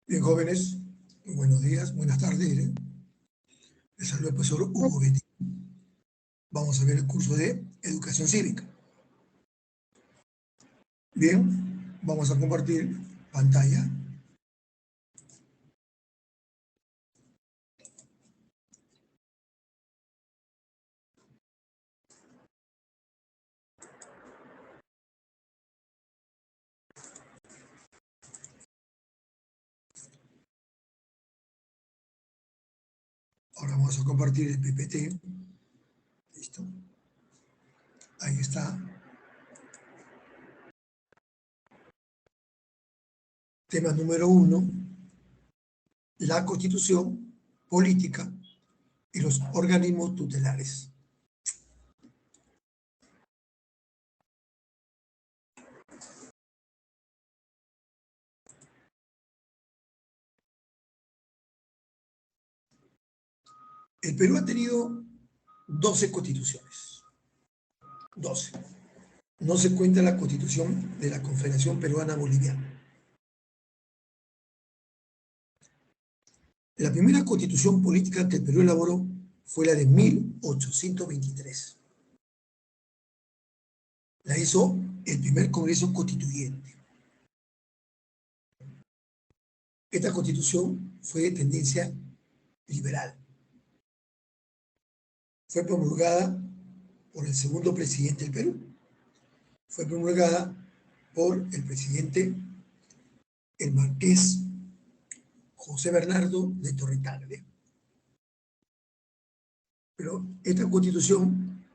Bien, jóvenes, muy buenos días, buenas tardes. Les saluda el profesor Hugo Betty. Vamos a ver el curso de Educación Cívica. Bien, vamos a compartir pantalla. Ahora vamos a compartir el PPT. Listo. Ahí está. Tema número 1. La Constitución Política y los organismos tutelares. El Perú ha tenido 12 constituciones. 12. No se cuenta la Constitución de la Confederación Peruana Boliviana. La primera constitución política que el Perú elaboró fue la de 1823. La hizo el primer Congreso Constituyente. Esta constitución fue de tendencia liberal. Fue promulgada por el segundo presidente del Perú. Fue promulgada por el presidente, el marqués José Bernardo de Torre-Tagle. Pero esta constitución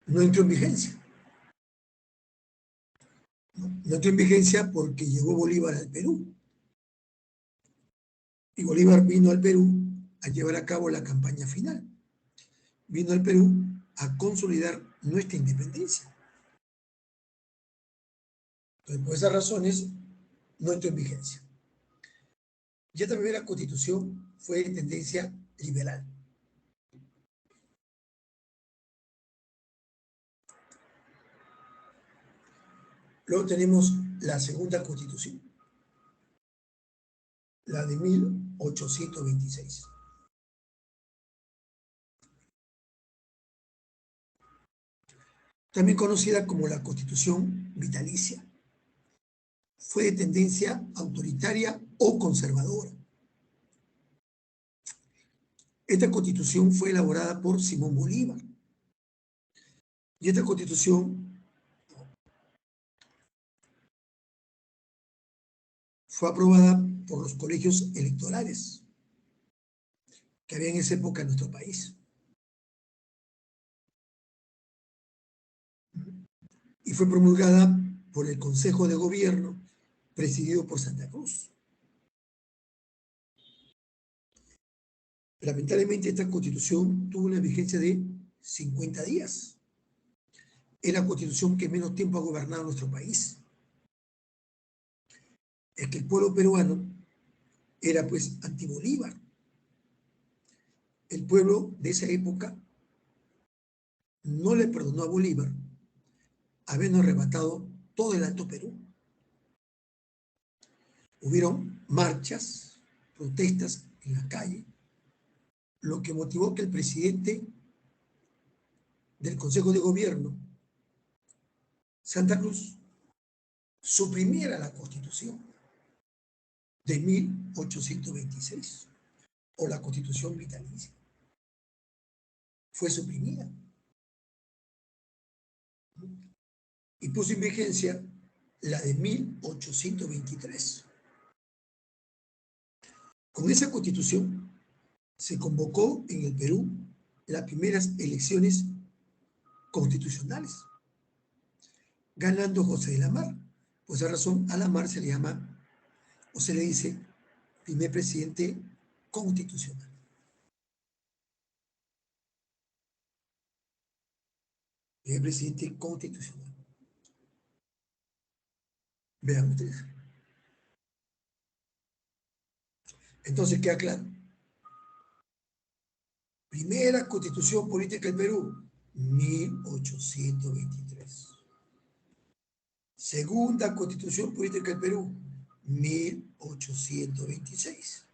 no entró en vigencia. No entró en vigencia porque llegó Bolívar al Perú. Y Bolívar vino al Perú a llevar a cabo la campaña final. Vino al Perú a consolidar nuestra independencia. Entonces, por esas razones, no entró en vigencia. Ya esta primera constitución fue de tendencia liberal. Luego tenemos la segunda constitución, la de 1826. También conocida como la Constitución Vitalicia. Fue de tendencia autoritaria o conservadora. Esta constitución fue elaborada por Simón Bolívar. Y esta constitución fue aprobada por los colegios electorales que había en esa época en nuestro país. Y fue promulgada por el Consejo de Gobierno presidido por Santa Cruz. Lamentablemente esta constitución tuvo una vigencia de 50 días. Es la constitución que menos tiempo ha gobernado nuestro país. Es que el pueblo peruano era pues anti-Bolívar. El pueblo de esa época no le perdonó a Bolívar habiendo arrebatado todo el Alto Perú. Hubieron marchas, protestas en la calle, lo que motivó que el presidente del Consejo de Gobierno, Santa Cruz, suprimiera la Constitución de 1826 o la Constitución Vitalicia. Fue suprimida y puso en vigencia la de 1823. Con esa Constitución se convocó en el Perú las primeras elecciones constitucionales, ganando José de la Mar. Por esa razón, a la Mar se le llama o se le dice primer presidente constitucional. Primer presidente constitucional. Vean ustedes. Entonces queda claro. Primera constitución política del Perú, 1823. Segunda constitución política del Perú, 1826.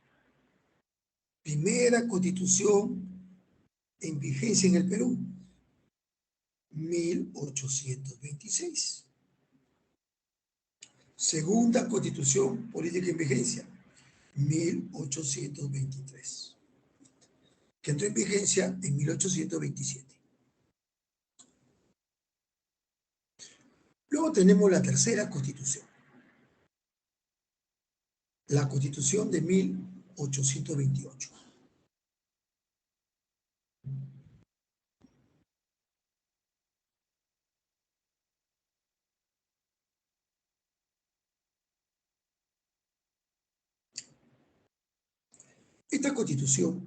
Primera constitución en vigencia en el Perú, 1826. Segunda constitución política en vigencia, 1823, que entró en vigencia en 1827. Luego tenemos la tercera constitución, la constitución de 1828. Esta constitución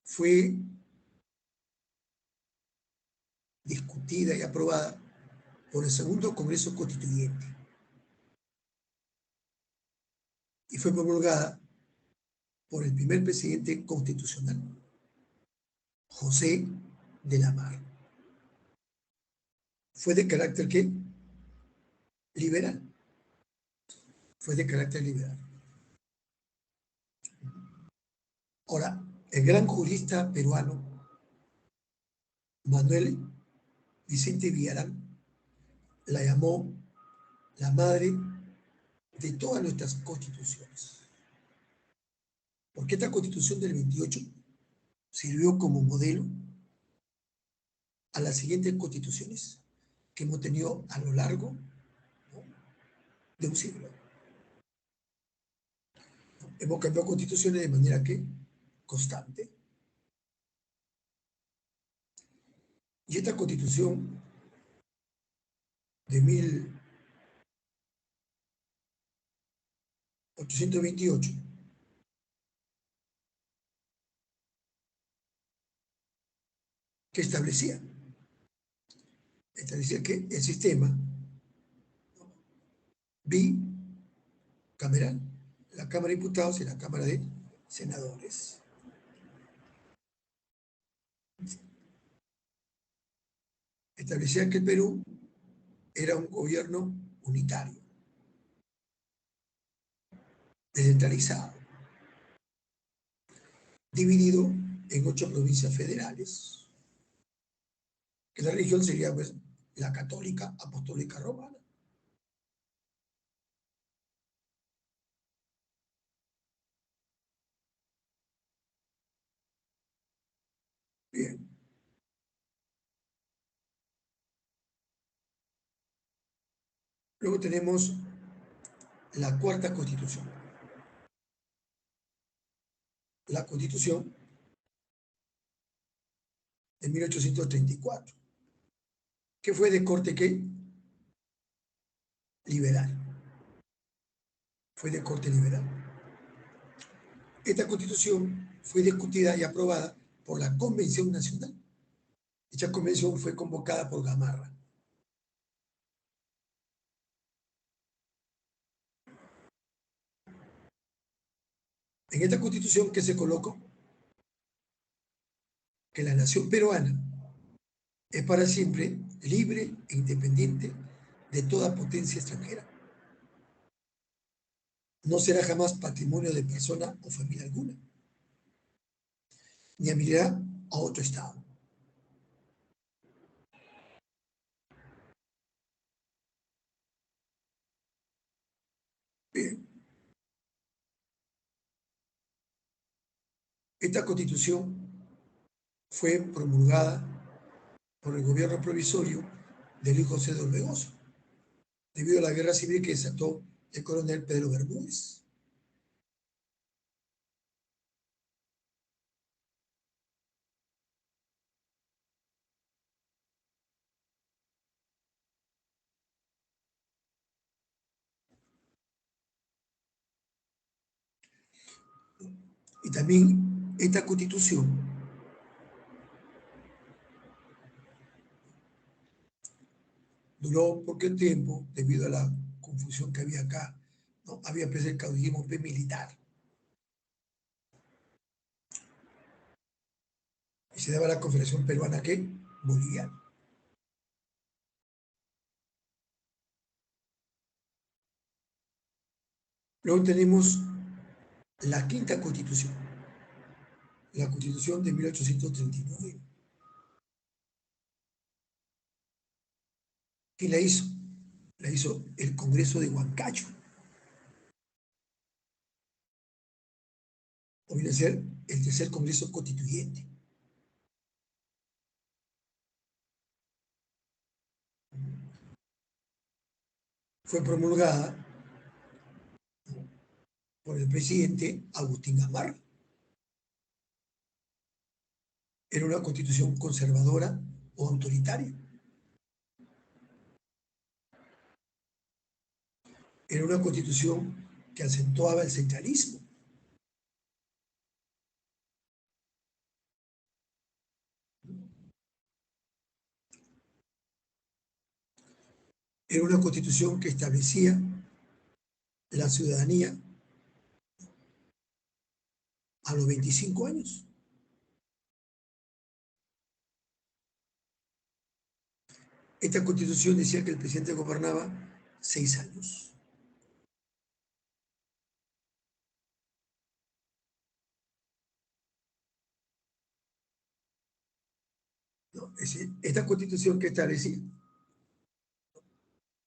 fue discutida y aprobada por el segundo Congreso Constituyente y fue promulgada por el primer presidente constitucional, José de la Mar. Fue de carácter ¿qué? Liberal. Fue de carácter liberal. Ahora, el gran jurista peruano, Manuel Vicente Villarán, la llamó la madre de todas nuestras constituciones. Porque esta constitución del 28 sirvió como modelo a las siguientes constituciones que hemos tenido a lo largo, ¿no?, de un siglo. Hemos cambiado constituciones de manera que constante. Y esta constitución de 1828 que establecía que el sistema bicameral, la Cámara de Diputados y la Cámara de Senadores, establecía que el Perú era un gobierno unitario, descentralizado, dividido en 8 provincias federales, que la región sería pues la católica apostólica romana. Bien. Luego tenemos la cuarta constitución. La constitución de 1834, que fue de corte ¿qué? Liberal. Fue de corte liberal. Esta constitución fue discutida y aprobada por la Convención Nacional. Dicha convención fue convocada por Gamarra. En esta constitución que se colocó que la nación peruana es para siempre libre e independiente de toda potencia extranjera. No será jamás patrimonio de persona o familia alguna, ni amirará a otro Estado. Bien. Esta constitución fue promulgada por el gobierno provisorio de Luis José de Orbegoso, debido a la guerra civil que desató el coronel Pedro Bermúdez. Y también esta constitución duró poco tiempo debido a la confusión que había acá, ¿no? Había pues el caudillismo militar. Y se daba la Confederación Peruana ¿qué? Boliviana. Luego tenemos la quinta constitución, la constitución de 1839. ¿Quién la hizo? La hizo el Congreso de Huancayo. O viene a ser el tercer Congreso Constituyente. Fue promulgada por el presidente Agustín Gamarra. Era una constitución conservadora o autoritaria. Era una constitución que acentuaba el centralismo. Era una constitución que establecía la ciudadanía a los 25 años. Esta constitución decía que el presidente gobernaba 6 años. ¿No? Es decir, esta constitución que establecía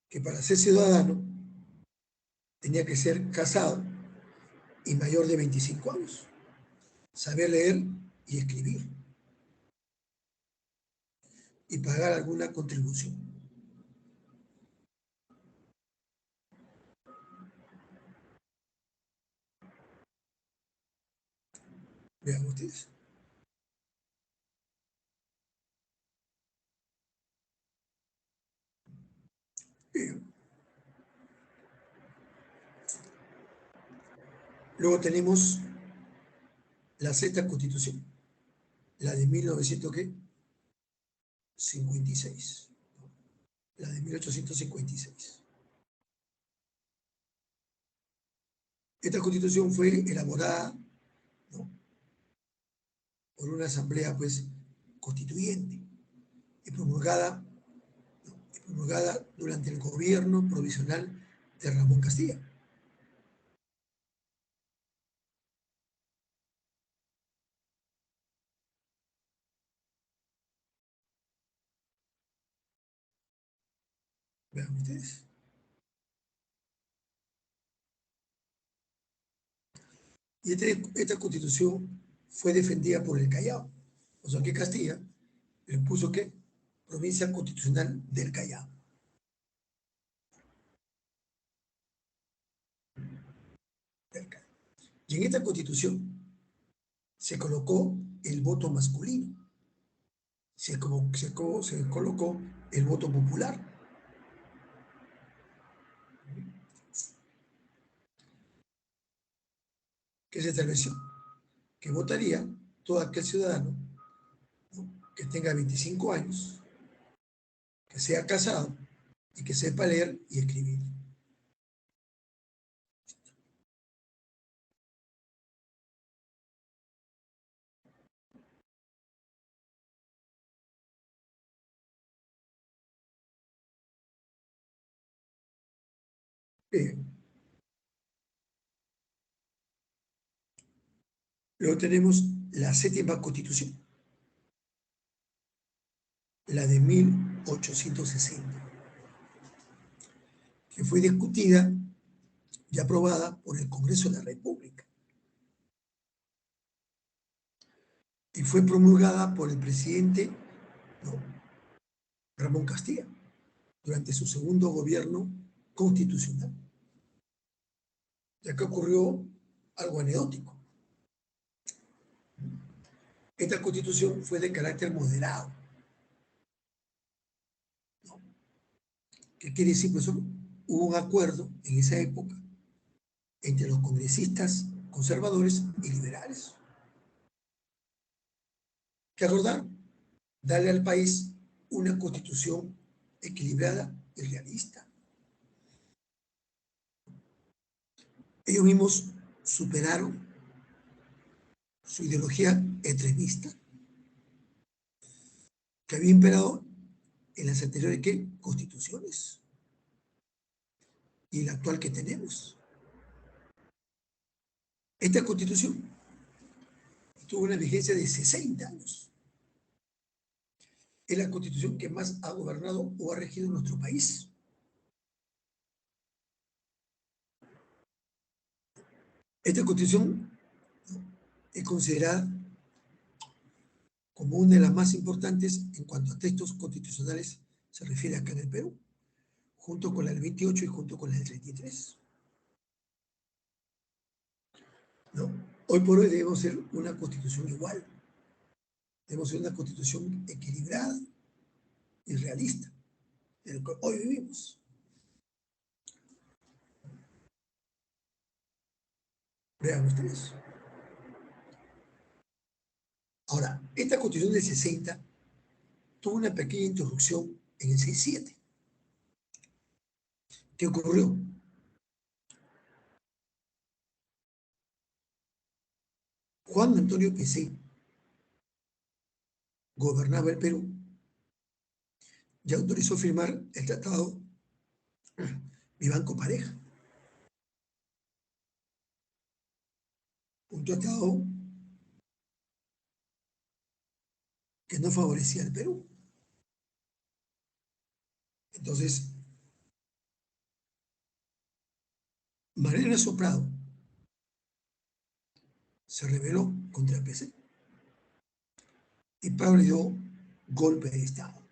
que para ser ciudadano tenía que ser casado y mayor de 25 años, saber leer y escribir y pagar alguna contribución. Vean ustedes. Bien. Luego tenemos la sexta constitución, la de 1956, la de 1856. Esta constitución fue elaborada, ¿no?, por una asamblea pues constituyente y promulgada, ¿no?, promulgada durante el gobierno provisional de Ramón Castilla. Vean ustedes. Y esta constitución fue defendida por el Callao. O sea que Castilla le puso ¿qué? Provincia Constitucional del Callao. Y en esta constitución se colocó el voto masculino, se colocó el voto popular. ¿Qué se estableció? Que votaría todo aquel ciudadano, ¿no?, que tenga 25 años, que sea casado y que sepa leer y escribir. Bien. Luego tenemos la séptima constitución, la de 1860, que fue discutida y aprobada por el Congreso de la República y fue promulgada por el presidente, ¿no?, Ramón Castilla durante su segundo gobierno constitucional. Ya que ocurrió algo anecdótico. Esta constitución fue de carácter moderado. ¿No? ¿Qué quiere decir? Pues hubo un acuerdo en esa época entre los congresistas conservadores y liberales. ¿Qué acordaron? Darle al país una constitución equilibrada y realista. Ellos mismos superaron su ideología extremista que había imperado en las anteriores ¿qué? Constituciones y la actual que tenemos. Esta constitución tuvo una vigencia de 60 años. Es la constitución que más ha gobernado o ha regido nuestro país. Esta constitución es considerada como una de las más importantes en cuanto a textos constitucionales se refiere acá en el Perú, junto con la del 28 y junto con la del 33. ¿No? Hoy por hoy debemos ser una constitución igual, debemos ser una constitución equilibrada y realista, en el que hoy vivimos. Vean ustedes. Ahora, esta constitución del 60 tuvo una pequeña interrupción en el 67. ¿Qué ocurrió? Juan Antonio Pesé gobernaba el Perú y autorizó firmar el tratado Vivanco Pareja, un tratado que no favorecía al Perú. Entonces, Mariana Soprado se rebeló contra el PC y Prado le dio golpe de Estado.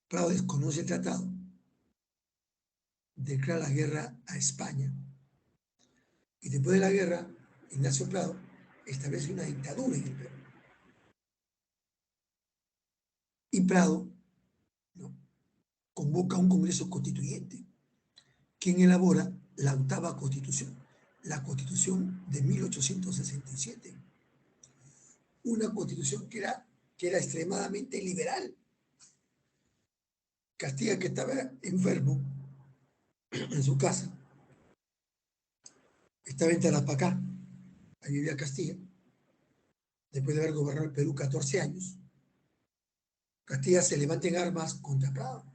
Prado desconoce el tratado, declara la guerra a España y después de la guerra, Ignacio Prado establece una dictadura en el Perú. Y Prado, ¿no?, convoca un Congreso Constituyente, quien elabora la octava Constitución, la Constitución de 1867. Una Constitución que era extremadamente liberal. Castilla, que estaba enfermo en su casa, estaba en Tarapacá, ahí vivía Castilla, después de haber gobernado el Perú 14 años. Castilla se levanta en armas contra Prado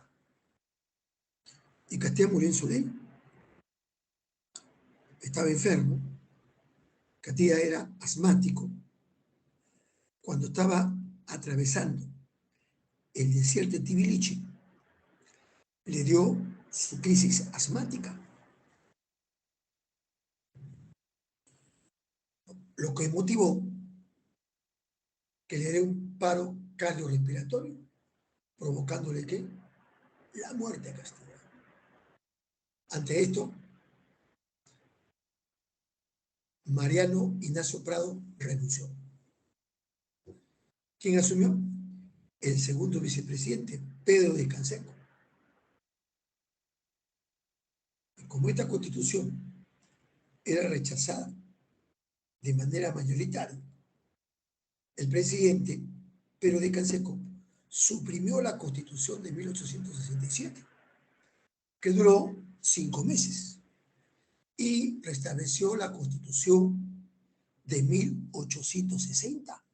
y Castilla murió en su ley. Estaba enfermo, Castilla era asmático. Cuando estaba atravesando el desierto de Tibilichi, le dio su crisis asmática, lo que motivó que le dé un paro cardiorrespiratorio, provocándole ¿qué? La muerte a Castilla. Ante esto, Mariano Ignacio Prado renunció. ¿Quién asumió? El segundo vicepresidente, Pedro de Canseco. Y como esta constitución era rechazada de manera mayoritaria, el presidente Pedro de Canseco suprimió la constitución de 1867, que duró 5 meses, y restableció la constitución de 1860,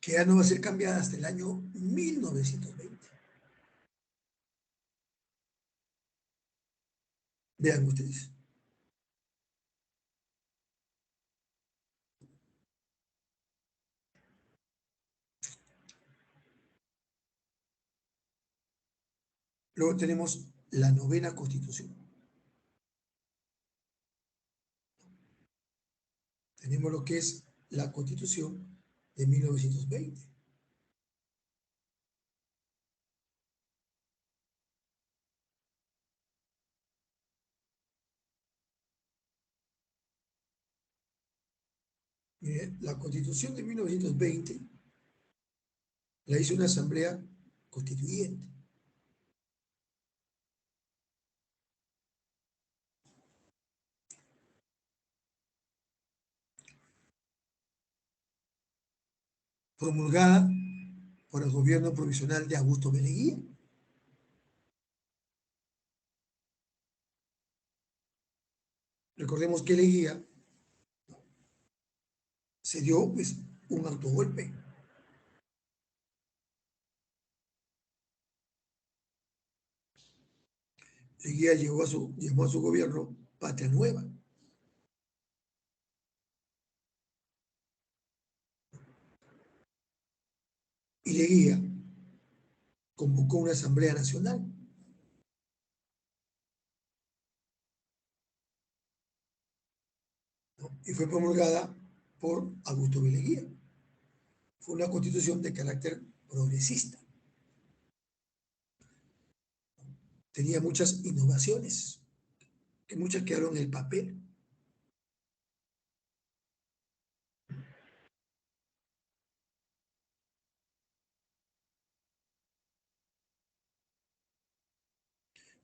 que ya no va a ser cambiada hasta el año 1920. Vean ustedes. Luego tenemos la novena constitución. Tenemos lo que es la constitución de 1920. Mire, la constitución de 1920 la hizo una asamblea constituyente. Promulgada por el gobierno provisional de Augusto B. Leguía. Recordemos que Leguía se dio pues, un autogolpe. Leguía llamó a su gobierno Patria Nueva. Y Leguía convocó una Asamblea Nacional. ¿No? Y fue promulgada por Augusto B. Leguía. Fue una constitución de carácter progresista. Tenía muchas innovaciones, que muchas quedaron en el papel.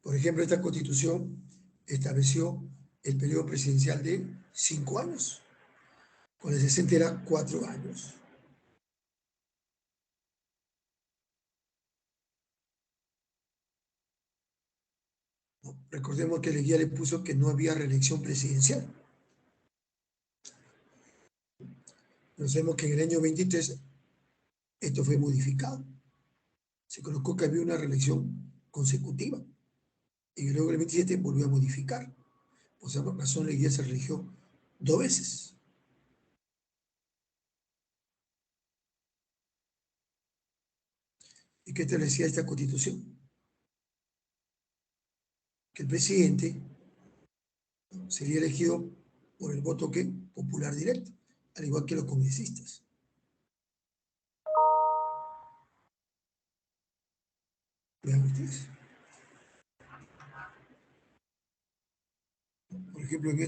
Por ejemplo, esta constitución estableció el periodo presidencial de 5 años, con el 60 era 4 años. ¿No? Recordemos que Leguía le puso que no había reelección presidencial. Nos vemos que en el año 23 esto fue modificado. Se colocó que había una reelección consecutiva y luego el 27 volvió a modificar. Por esa razón Leguía se religió 2 veces. ¿Y qué establecía esta constitución? Que el presidente sería elegido por el voto que popular directo, al igual que los congresistas. Vean ustedes. Por ejemplo, en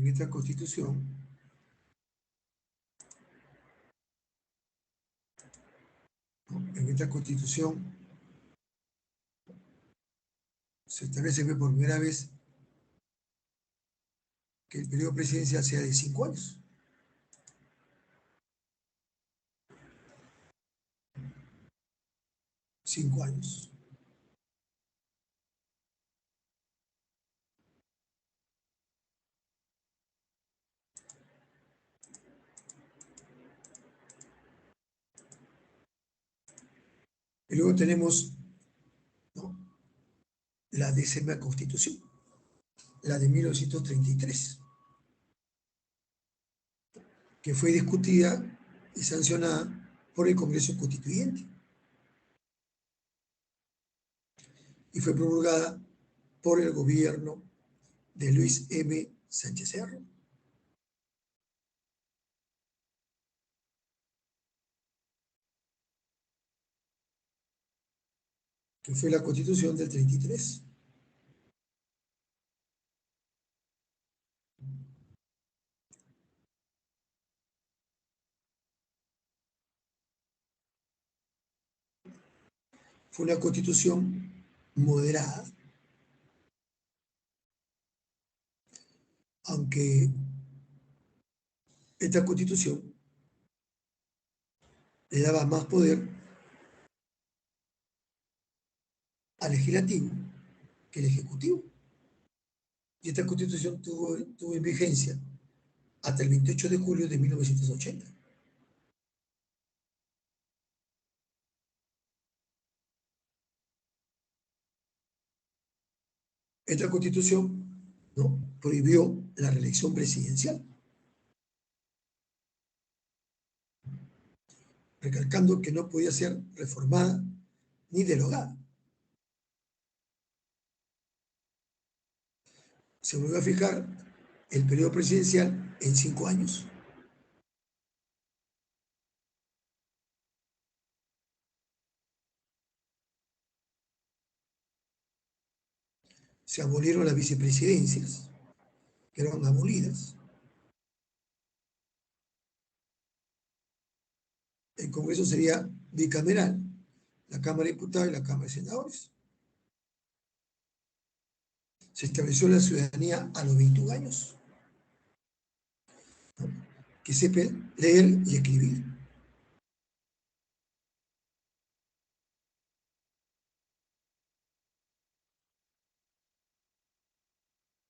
esta constitución, ¿no? En esta constitución se establece por primera vez que el periodo presidencial sea de 5 años. 5 años. Y luego tenemos, ¿no?, la 10ª Constitución, la de 1933, que fue discutida y sancionada por el Congreso Constituyente y fue promulgada por el gobierno de Luis M. Sánchez Cerro. Que fue la Constitución del 33. Fue una Constitución moderada, aunque esta Constitución le daba más poder al legislativo que el ejecutivo. Y esta Constitución tuvo en vigencia hasta el 28 de julio de 1980. Esta Constitución, ¿no?, prohibió la reelección presidencial, recalcando que no podía ser reformada ni derogada. Se volvió a fijar el periodo presidencial en 5 años. Se abolieron las vicepresidencias, que eran abolidas. El Congreso sería bicameral, la Cámara de Diputados y la Cámara de Senadores. Se estableció la ciudadanía a los 21 años, ¿no?, que sepa leer y escribir.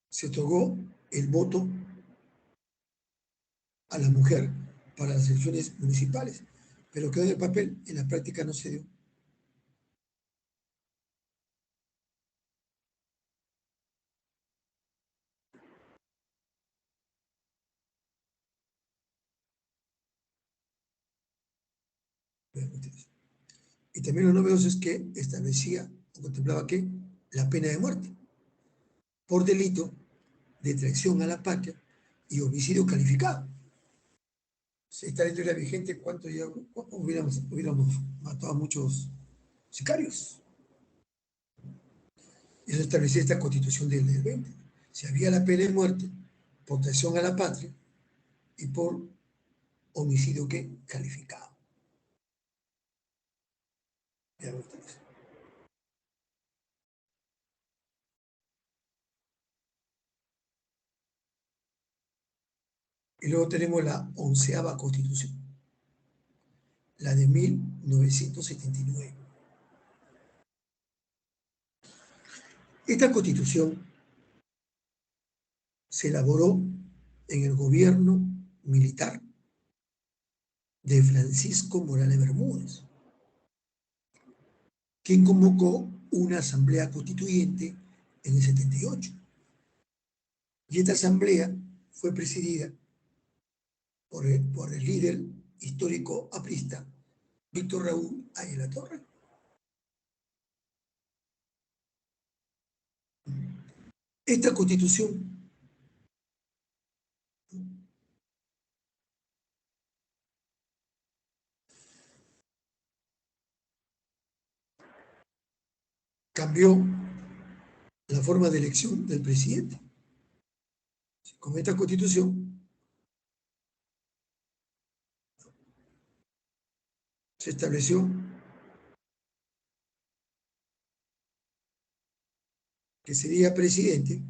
Se otorgó el voto a la mujer para las elecciones municipales, pero quedó en el papel, en la práctica no se dio. Y también lo novedoso es que establecía o contemplaba que la pena de muerte por delito de traición a la patria y homicidio calificado. Si esta ley era vigente, ¿cuánto ya hubiéramos matado a muchos sicarios? Eso establecía esta constitución del 20. Si había la pena de muerte por traición a la patria y por homicidio ¿qué? Calificado. Ya ustedes. Y luego tenemos la 11ª Constitución, la de 1979. Esta Constitución se elaboró en el gobierno militar de Francisco Morales Bermúdez, quien convocó una asamblea constituyente en el 78. Y esta asamblea fue presidida por el líder histórico aprista Víctor Raúl Ayala Torre. Esta constitución cambió la forma de elección del presidente. Con esta constitución se estableció que sería presidente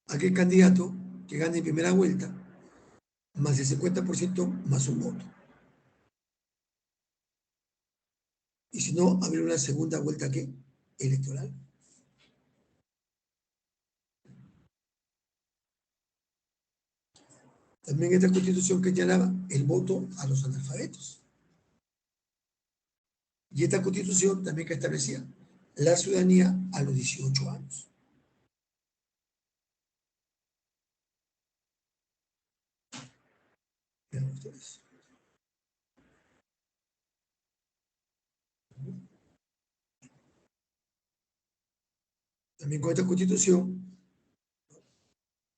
aquel candidato que gane en primera vuelta más el 50% más un voto. Y si no, habría una segunda vuelta ¿qué? Electoral. También esta constitución que señalaba el voto a los analfabetos. Y esta constitución también que establecía la ciudadanía a los 18 años. Vean ustedes. También con esta constitución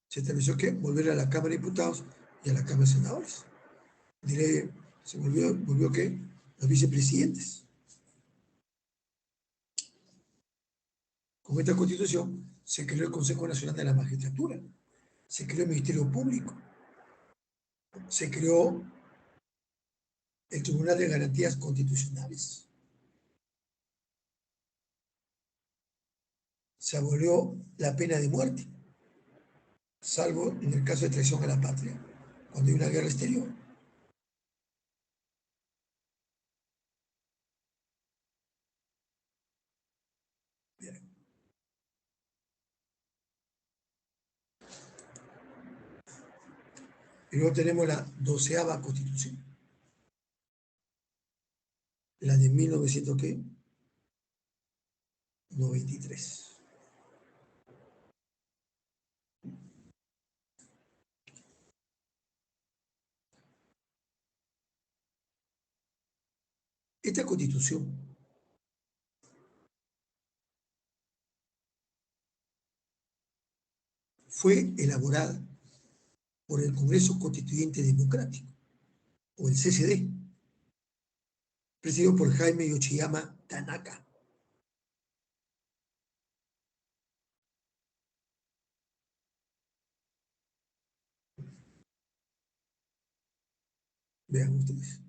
se estableció que volver a la Cámara de Diputados y a la Cámara de Senadores. Diré, se volvió que los vicepresidentes. Con esta constitución se creó el Consejo Nacional de la Magistratura, se creó el Ministerio Público, se creó el Tribunal de Garantías Constitucionales, se abolió la pena de muerte, salvo en el caso de traición a la patria, cuando hay una guerra exterior. Bien. Y luego tenemos la 12ª Constitución, la de 1993. Esta Constitución fue elaborada por el Congreso Constituyente Democrático, o el CCD, presidido por Jaime Yoshiyama Tanaka. Vean ustedes.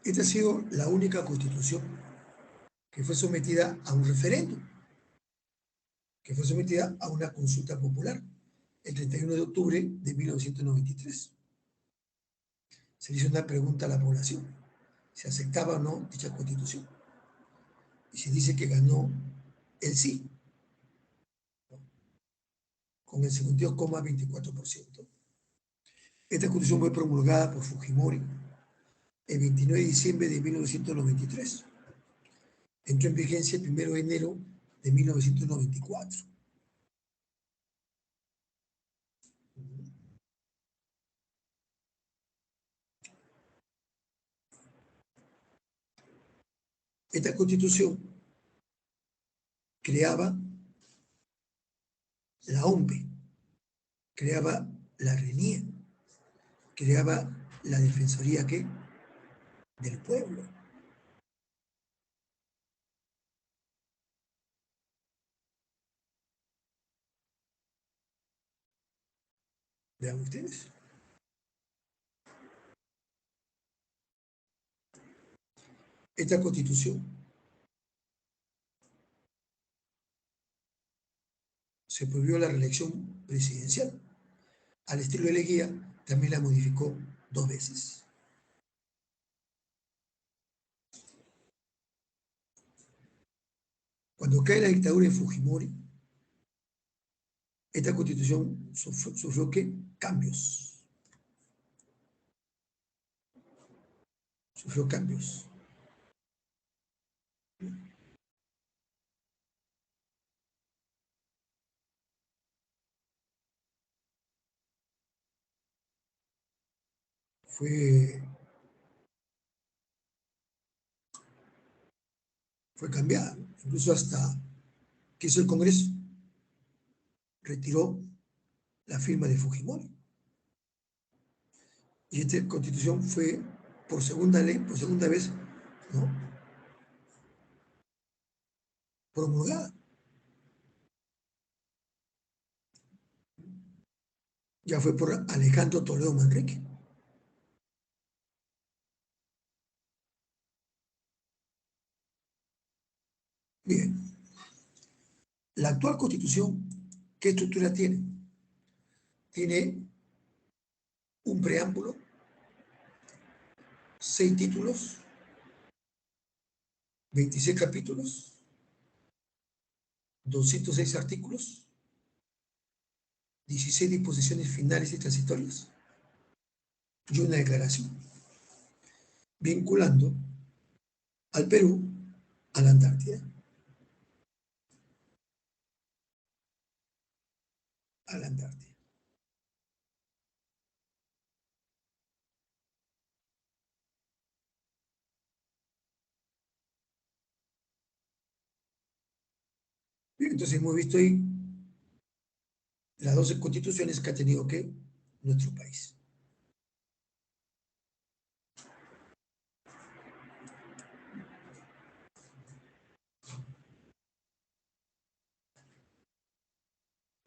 Esta ha sido la única constitución que fue sometida a un referéndum, que fue sometida a una consulta popular el 31 de octubre de 1993. Se le hizo una pregunta a la población, si aceptaba o no dicha constitución. Y se dice que ganó el sí. con el 52,24%. Esta constitución fue promulgada por Fujimori el 29 de diciembre de 1993. Entró en vigencia el 1 de enero de 1994. Esta constitución creaba la OMPE, creaba la RENIE, creaba la Defensoría ¿qué? Del Pueblo. Vean ustedes. Esta constitución se prohibió la reelección presidencial. Al estilo de Leguía, también la modificó 2 veces. Cuando cae la dictadura de Fujimori, esta constitución sufrió ¿qué? Cambios. Sufrió cambios. Fue cambiada, incluso hasta que hizo el Congreso, retiró la firma de Fujimori. Y esta constitución fue por segunda vez, ¿no? Promulgada. Ya fue por Alejandro Toledo Manrique. Bien, la actual constitución, ¿qué estructura tiene? Tiene un preámbulo, 6 títulos, 26 capítulos, 206 artículos, 16 disposiciones finales y transitorias y una declaración vinculando al Perú a la Antártida. A la Antártida. Bien, entonces hemos visto ahí las 12 constituciones que ha tenido que nuestro país.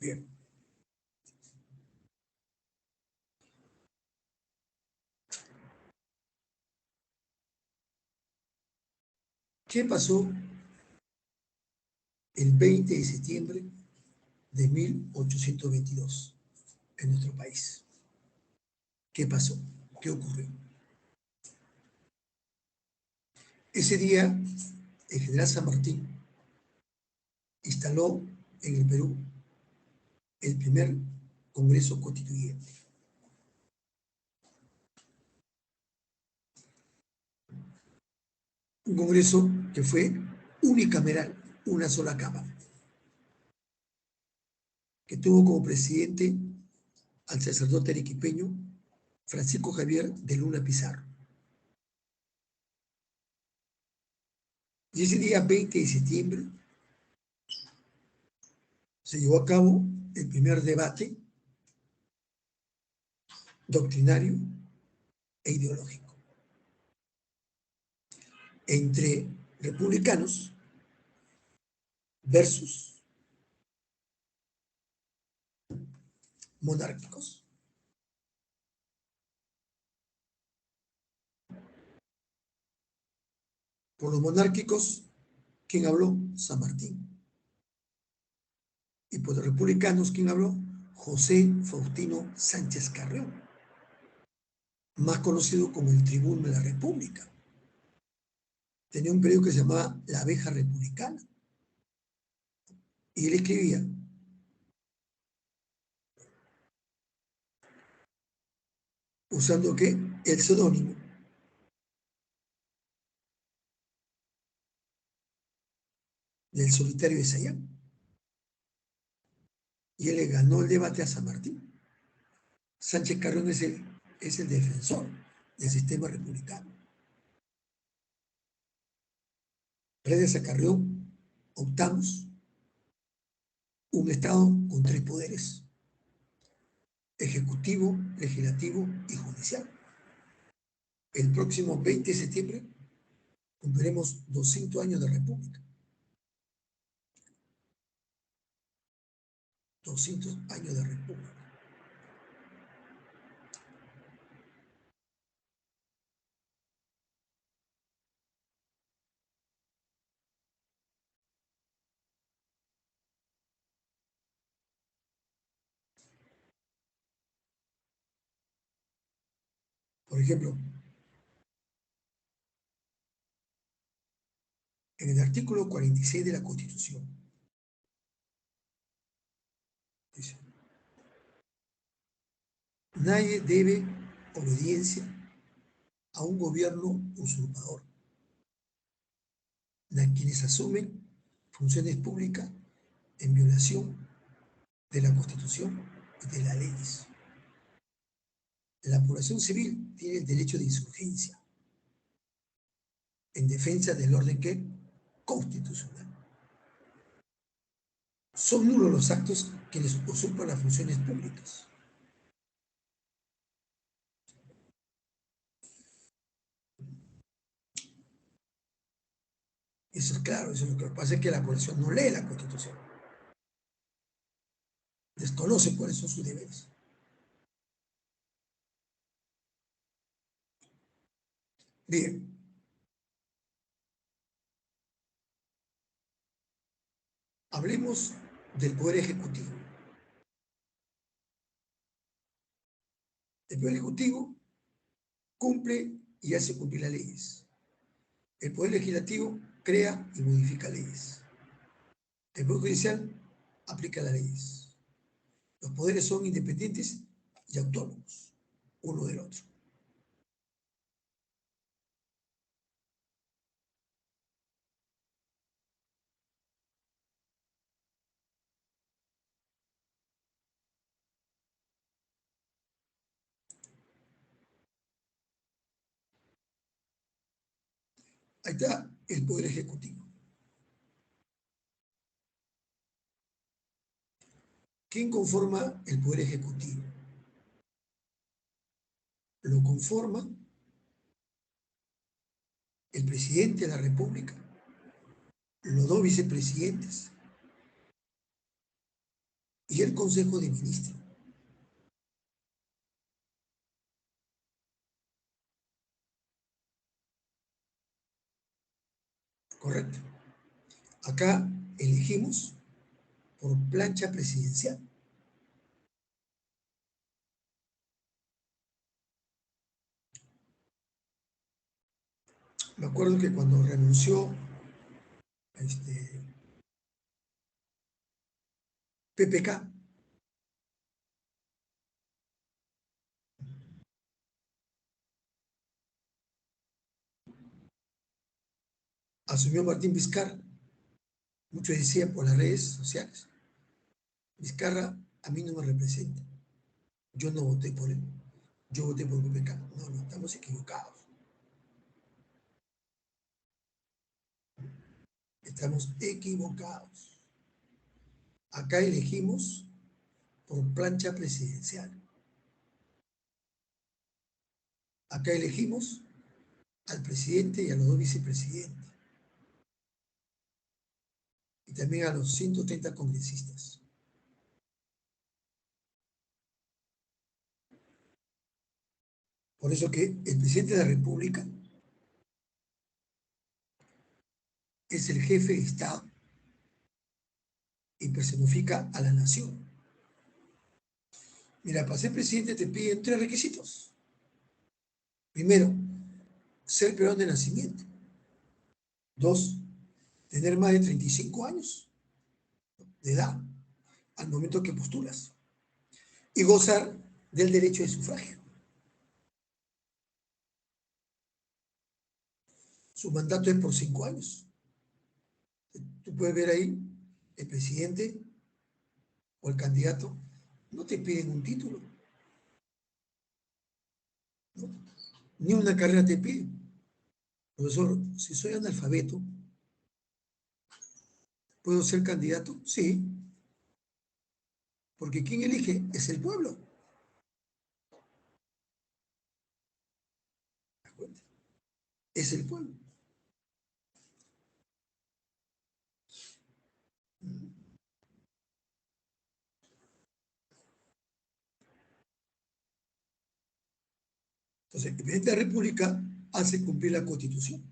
Bien. ¿Qué pasó el 20 de septiembre de 1822 en nuestro país? ¿Qué pasó? ¿Qué ocurrió? Ese día, el general San Martín instaló en el Perú el primer Congreso Constituyente. Un Congreso que fue unicameral, una sola Cámara, que tuvo como presidente al sacerdote arequipeño Francisco Javier de Luna Pizarro. Y ese día 20 de septiembre se llevó a cabo el primer debate doctrinario e ideológico entre republicanos versus monárquicos. Por los monárquicos, ¿quién habló? San Martín. Y por los republicanos, ¿quién habló? José Faustino Sánchez Carrión, más conocido como el Tribuno de la República. Tenía un periódico que se llamaba La Abeja Republicana. Y él escribía usando ¿qué? El seudónimo del solitario de Sayán. Y él le ganó el debate a San Martín. Sánchez Carrión es el defensor del sistema republicano. Gracias a Carrión optamos un Estado con 3 poderes: ejecutivo, legislativo y judicial. El próximo 20 de septiembre cumpliremos 200 años de república. 200 años de república. Por ejemplo, en el artículo 46 de la Constitución, dice: nadie debe obediencia a un gobierno usurpador, a quienes asumen funciones públicas en violación de la Constitución y de las leyes. La población civil tiene el derecho de insurgencia en defensa del orden ¿qué? Constitucional. Son nulos los actos que les usurpan las funciones públicas. Eso es claro, eso es lo que pasa, es que la población no lee la Constitución, desconoce cuáles son sus deberes. Bien, hablemos del Poder Ejecutivo. El Poder Ejecutivo cumple y hace cumplir las leyes. El Poder Legislativo crea y modifica leyes. El Poder Judicial aplica las leyes. Los poderes son independientes y autónomos, uno del otro. Ahí está el Poder Ejecutivo. ¿Quién conforma el Poder Ejecutivo? Lo conforma el presidente de la República, los 2 vicepresidentes y el Consejo de Ministros. Correcto. Acá elegimos por plancha presidencial. Me acuerdo que cuando renunció PPK, asumió Martín Vizcarra. Muchos decían por las redes sociales: Vizcarra a mí no me representa, yo no voté por él, yo voté por PPK. No, no, estamos equivocados. Estamos equivocados. Acá elegimos por plancha presidencial. Acá elegimos al presidente y a los 2 vicepresidentes. Y también a los 130 congresistas. Por eso que el presidente de la República es el jefe de Estado y personifica a la nación. Mira, para ser presidente te piden 3 requisitos. Primero, ser peruano de nacimiento. 2, tener más de 35 años de edad al momento que postulas y gozar del derecho de sufragio. Su mandato es por 5 años. Tú puedes ver ahí, el presidente o el candidato no te piden un título, ¿no? Ni una carrera te piden. Profesor, si soy analfabeto, ¿puedo ser candidato? Sí, porque quien elige es el pueblo. ¿Te das cuenta? Es el pueblo. Entonces, el presidente de la República hace cumplir la Constitución,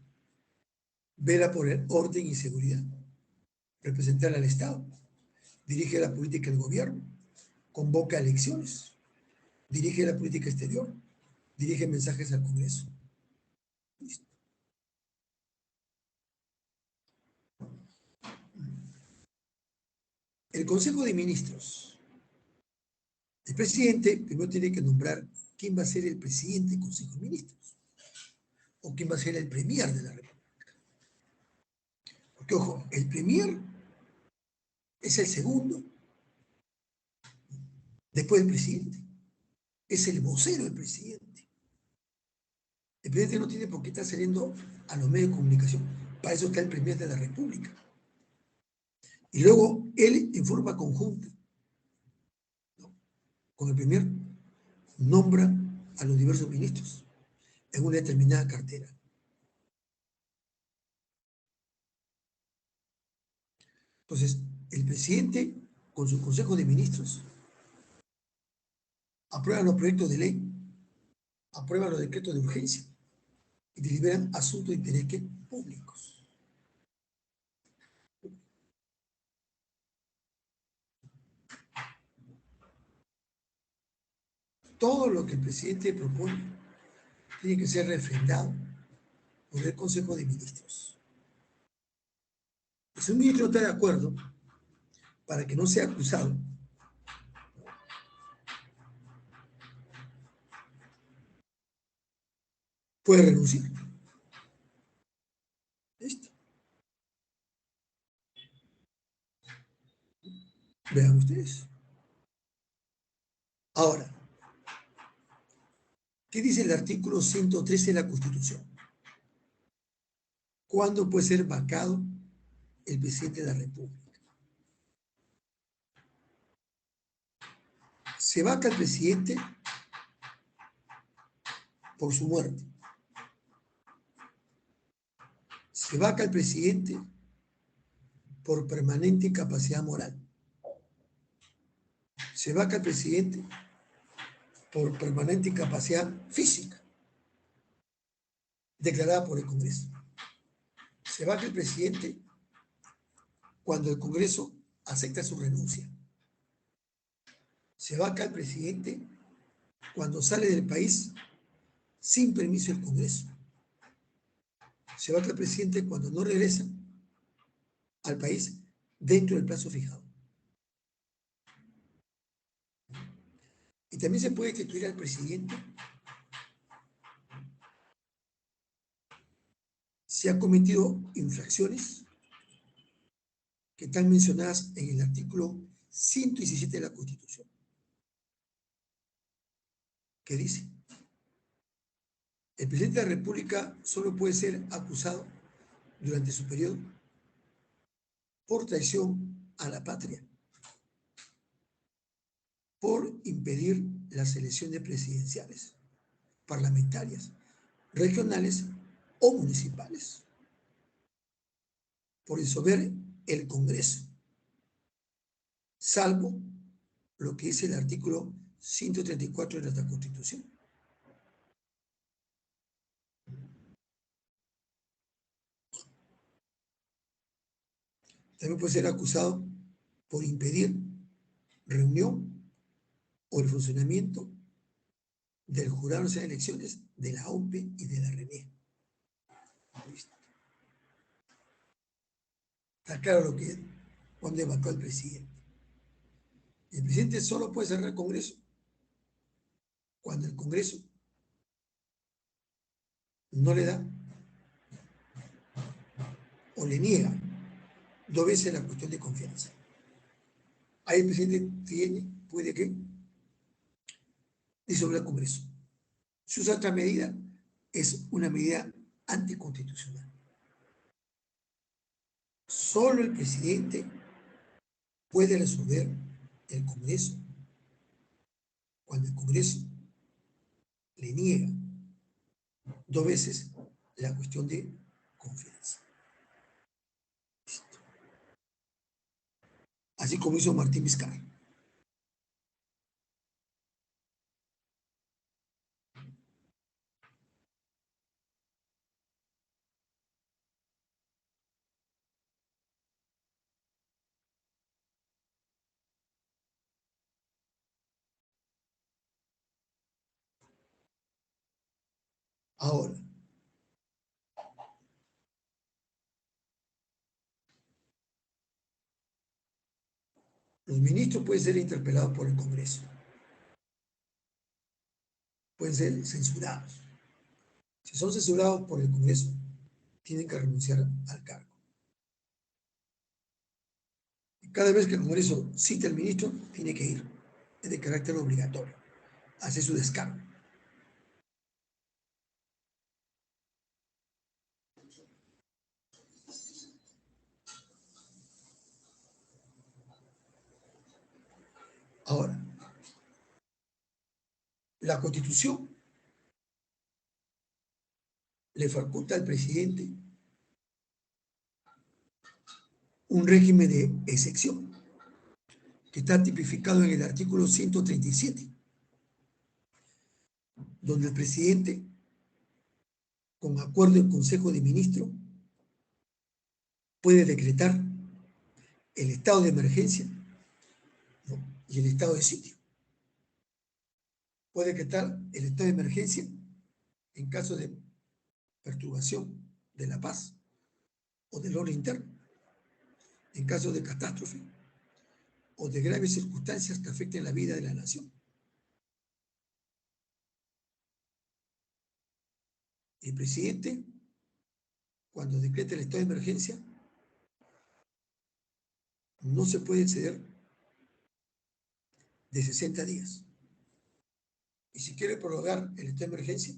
vela por el orden y seguridad, representar al Estado, dirige la política del gobierno, convoca elecciones, dirige la política exterior, dirige mensajes al Congreso. Listo. El Consejo de Ministros. El presidente primero tiene que nombrar quién va a ser el presidente del Consejo de Ministros o quién va a ser el premier de la República. Porque, ojo, el premier es el segundo después del presidente, es el vocero del presidente. El presidente no tiene por qué estar saliendo a los medios de comunicación, para eso está el premier de la República. Y luego él, en forma conjunta, ¿no?, con el premier, nombra a los diversos ministros en una determinada cartera. Entonces, el presidente, con su Consejo de Ministros, aprueba los proyectos de ley, aprueba los decretos de urgencia y deliberan asuntos de interés públicos. Todo lo que el presidente propone tiene que ser refrendado por el Consejo de Ministros. Si un ministro no está de acuerdo, para que no sea acusado, puede renunciar. Listo. Vean ustedes. Ahora, ¿qué dice el artículo 113 de la Constitución? ¿Cuándo puede ser vacado el presidente de la República? Se vaca el presidente por su muerte. Se vaca el presidente por permanente incapacidad moral. Se vaca el presidente por permanente incapacidad física, declarada por el Congreso. Se vaca el presidente cuando el Congreso acepta su renuncia. Se vaca el presidente cuando sale del país sin permiso del Congreso. Se vaca el presidente cuando no regresa al país dentro del plazo fijado. Y también se puede destituir al presidente si ha cometido infracciones que están mencionadas en el artículo 117 de la Constitución, que dice: el presidente de la República solo puede ser acusado durante su periodo por traición a la patria, por impedir las elecciones presidenciales, parlamentarias, regionales o municipales, por disolver el Congreso, salvo lo que dice el artículo 134 de nuestra Constitución. También puede ser acusado por impedir reunión o el funcionamiento del jurado de elecciones de la OMPE y de la RENIE. ¿Listo? Está claro lo que es cuando vacó el presidente. El presidente solo puede cerrar el Congreso cuando el Congreso no le da o le niega 2 veces la cuestión de confianza. Ahí el presidente puede que disolver el Congreso. Si usa otra medida, es una medida anticonstitucional. Solo el presidente puede resolver el Congreso cuando el Congreso le niega 2 veces la cuestión de confianza. Listo. Así como hizo Martín Vizcarra. Ahora, los ministros pueden ser interpelados por el Congreso, pueden ser censurados. Si son censurados por el Congreso, tienen que renunciar al cargo. Y cada vez que el Congreso cita al ministro, tiene que ir. Es de carácter obligatorio. Hace su descargo. Ahora, la Constitución le faculta al presidente un régimen de excepción que está tipificado en el artículo 137, donde el presidente, con acuerdo del Consejo de Ministros, puede decretar el estado de emergencia, ¿no?, y el estado de sitio. Puede decretar el estado de emergencia en caso de perturbación de la paz o del orden interno, en caso de catástrofe o de graves circunstancias que afecten la vida de la nación. El presidente, cuando decreta el estado de emergencia, no se puede exceder de 60 días. Y si quiere prorrogar el estado de emergencia,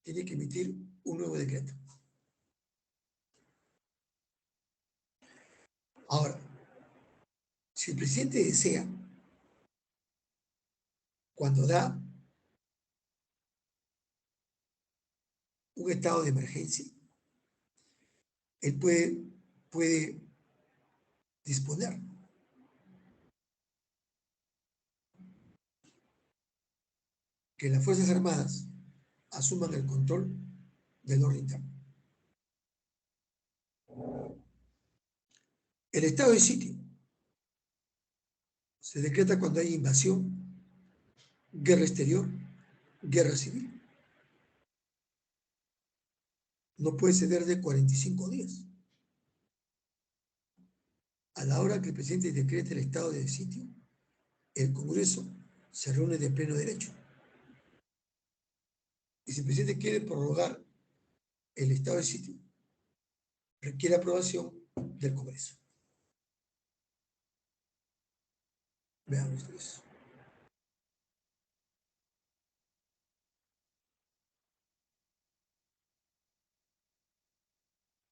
tiene que emitir un nuevo decreto. Ahora, si el presidente desea, cuando da un estado de emergencia, él puede disponer que las Fuerzas Armadas asuman el control del orden interno. El estado de sitio se decreta cuando hay invasión, guerra exterior, guerra civil. No puede ceder de 45 días. A la hora que el presidente decrete el estado de sitio, el Congreso se reúne de pleno derecho. Y si el presidente quiere prorrogar el estado de sitio, requiere aprobación del Congreso. Vean ustedes.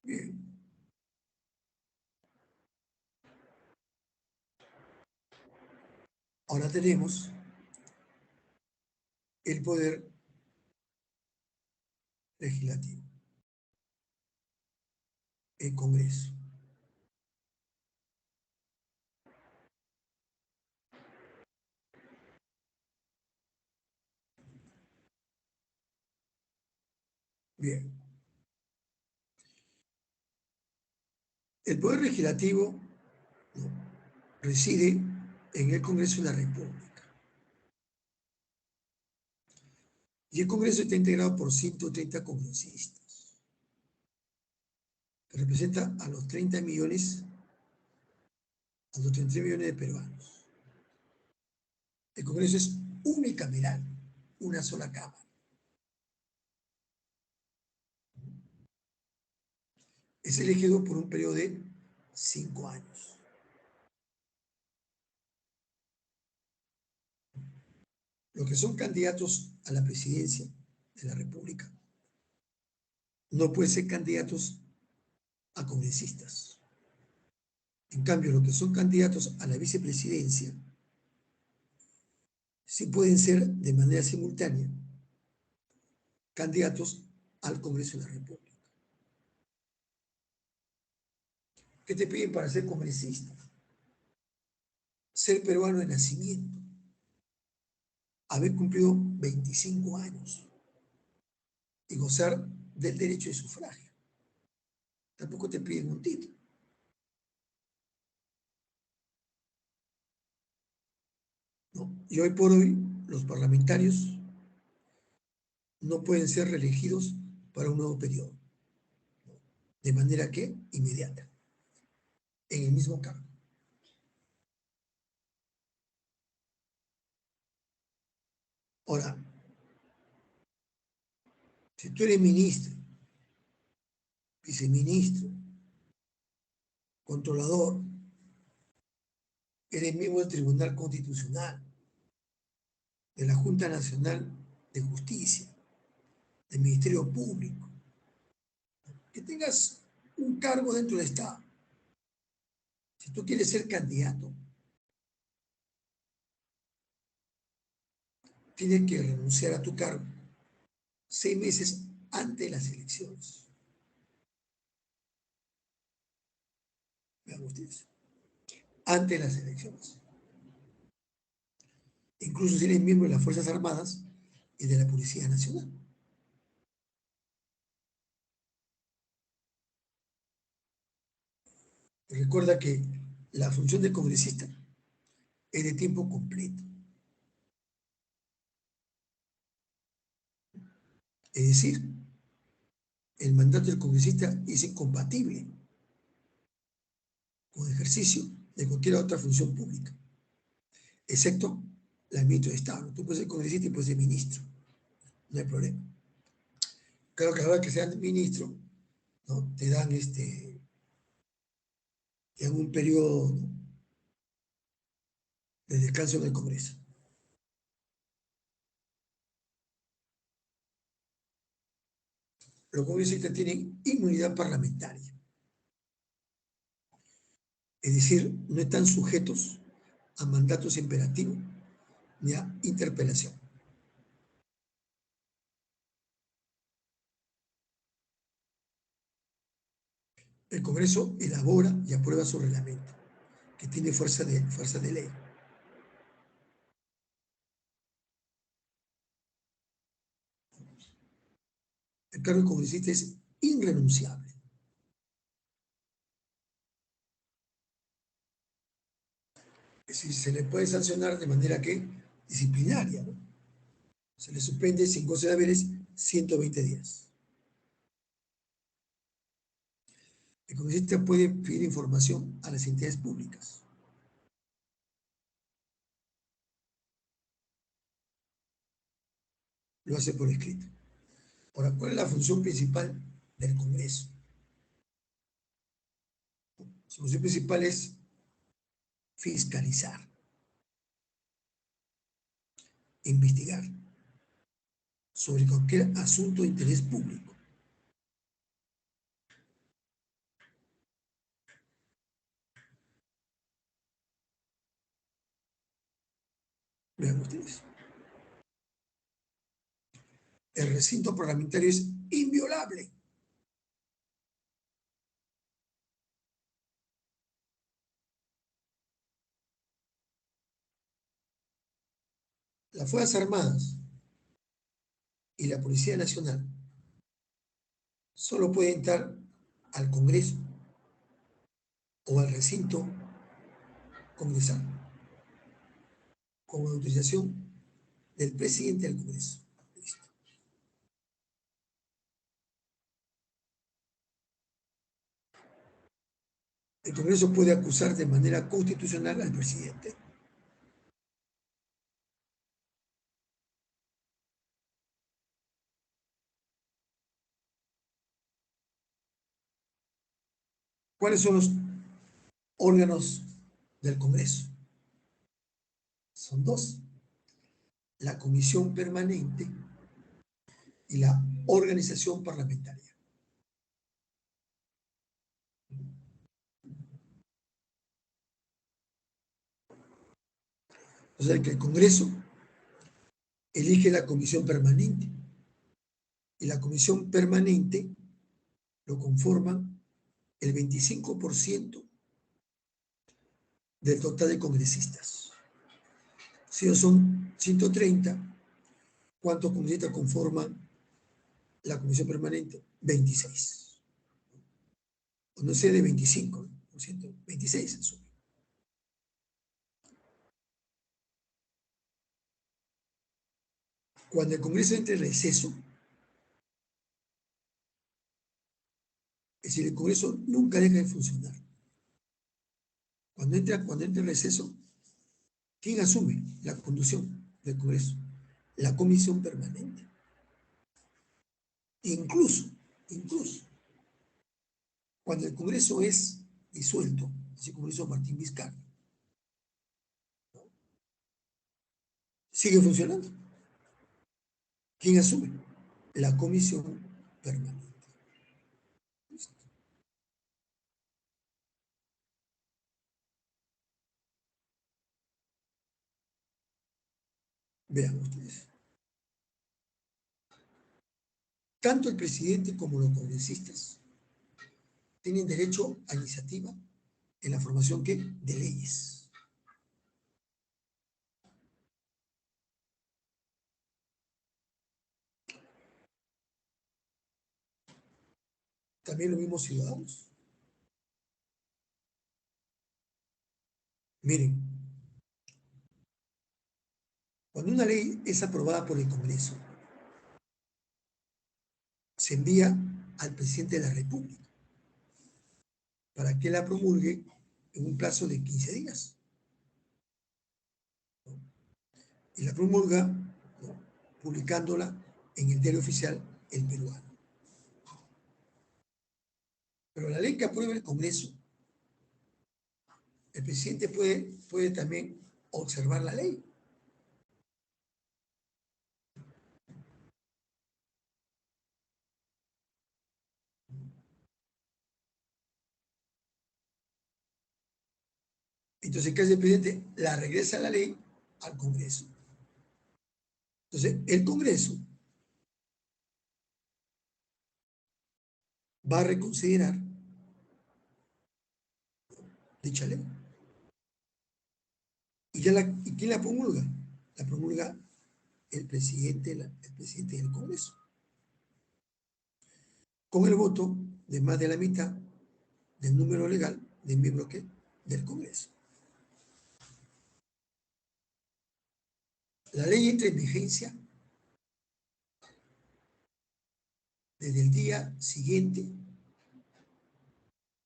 Bien. Ahora tenemos el poder legislativo, el Congreso. Bien. El poder legislativo, ¿no?, reside en el Congreso de la República. Y el Congreso está integrado por 130 congresistas, que representa a los 30 millones, a los 33 millones de peruanos. El Congreso es unicameral, una sola cámara. es elegido por un periodo de 5 años. Los que son candidatos a la presidencia de la República no pueden ser candidatos a congresistas. En cambio, los que son candidatos a la vicepresidencia sí pueden ser de manera simultánea candidatos al Congreso de la República. ¿Qué te piden para ser congresista? Ser peruano de nacimiento, haber cumplido 25 años y gozar del derecho de sufragio. Tampoco te piden un título. ¿No? Y hoy por hoy los parlamentarios no pueden ser reelegidos para un nuevo periodo, de manera que inmediata, en el mismo cargo. Ahora, si tú eres ministro, viceministro, controlador, eres miembro del Tribunal Constitucional, de la Junta Nacional de Justicia, del Ministerio Público, que tengas un cargo dentro del Estado. Si tú quieres ser candidato, tienes que renunciar a tu cargo 6 meses antes de las elecciones. Vean ustedes, antes de las elecciones. Incluso si eres miembro de las Fuerzas Armadas y de la Policía Nacional. Recuerda que la función de congresista es de tiempo completo. Es decir, el mandato del congresista es incompatible con el ejercicio de cualquier otra función pública, excepto la ministro de Estado. Tú puedes ser congresista y puedes ser ministro, no hay problema. Claro que a la hora que sean ministro, ¿no? te dan un periodo, ¿no? de descanso en el Congreso. Los congresistas tienen inmunidad parlamentaria, es decir, no están sujetos a mandatos imperativos ni a interpelación. El Congreso elabora y aprueba su reglamento, que tiene fuerza de ley. El cargo de congresista es irrenunciable. Es decir, se le puede sancionar de manera que disciplinaria, ¿no? Se le suspende sin goce de haberes 120 días. El congresista puede pedir información a las entidades públicas. Lo hace por escrito. Ahora, ¿cuál es la función principal del Congreso? Su función principal es fiscalizar, investigar sobre cualquier asunto de interés público. Vean ustedes. El recinto parlamentario es inviolable. Las Fuerzas Armadas y la Policía Nacional solo pueden entrar al Congreso o al recinto congresal con autorización del presidente del Congreso. Listo. El Congreso puede acusar de manera constitucional al presidente. ¿Cuáles son los órganos del Congreso? Son dos: la Comisión Permanente y la Organización Parlamentaria. O sea que el Congreso elige la Comisión Permanente y la Comisión Permanente lo conforman el 25% del total de congresistas. Si ellos son 130, ¿cuántos congresistas conforman la Comisión Permanente? 26. O no sé, de 25, ¿no? 26 asume. Cuando el Congreso entre en receso, es decir, el Congreso nunca deja de funcionar. Cuando entra en receso, ¿quién asume la conducción del Congreso? La Comisión Permanente. Incluso, cuando el Congreso es disuelto, así como hizo Martín Vizcarra, sigue funcionando. ¿Quién asume? La Comisión Permanente. ¿Listo? Vean ustedes. Tanto el presidente como los congresistas tienen derecho a iniciativa en la formación de leyes. También los mismos ciudadanos. Miren, cuando una ley es aprobada por el Congreso, se envía al presidente de la República para que la promulgue en un plazo de 15 días. Y la promulga, ¿no?, publicándola en el diario oficial El Peruano. Pero la ley que aprueba el Congreso, el presidente puede también observar la ley. Entonces, ¿qué hace el presidente? La regresa la ley al Congreso. Entonces, el Congreso va a reconsiderar dicha ley. ¿Y quién la promulga? La promulga el presidente del Congreso, con el voto de más de la mitad del número legal de miembros del Congreso. La ley entra en vigencia desde el día siguiente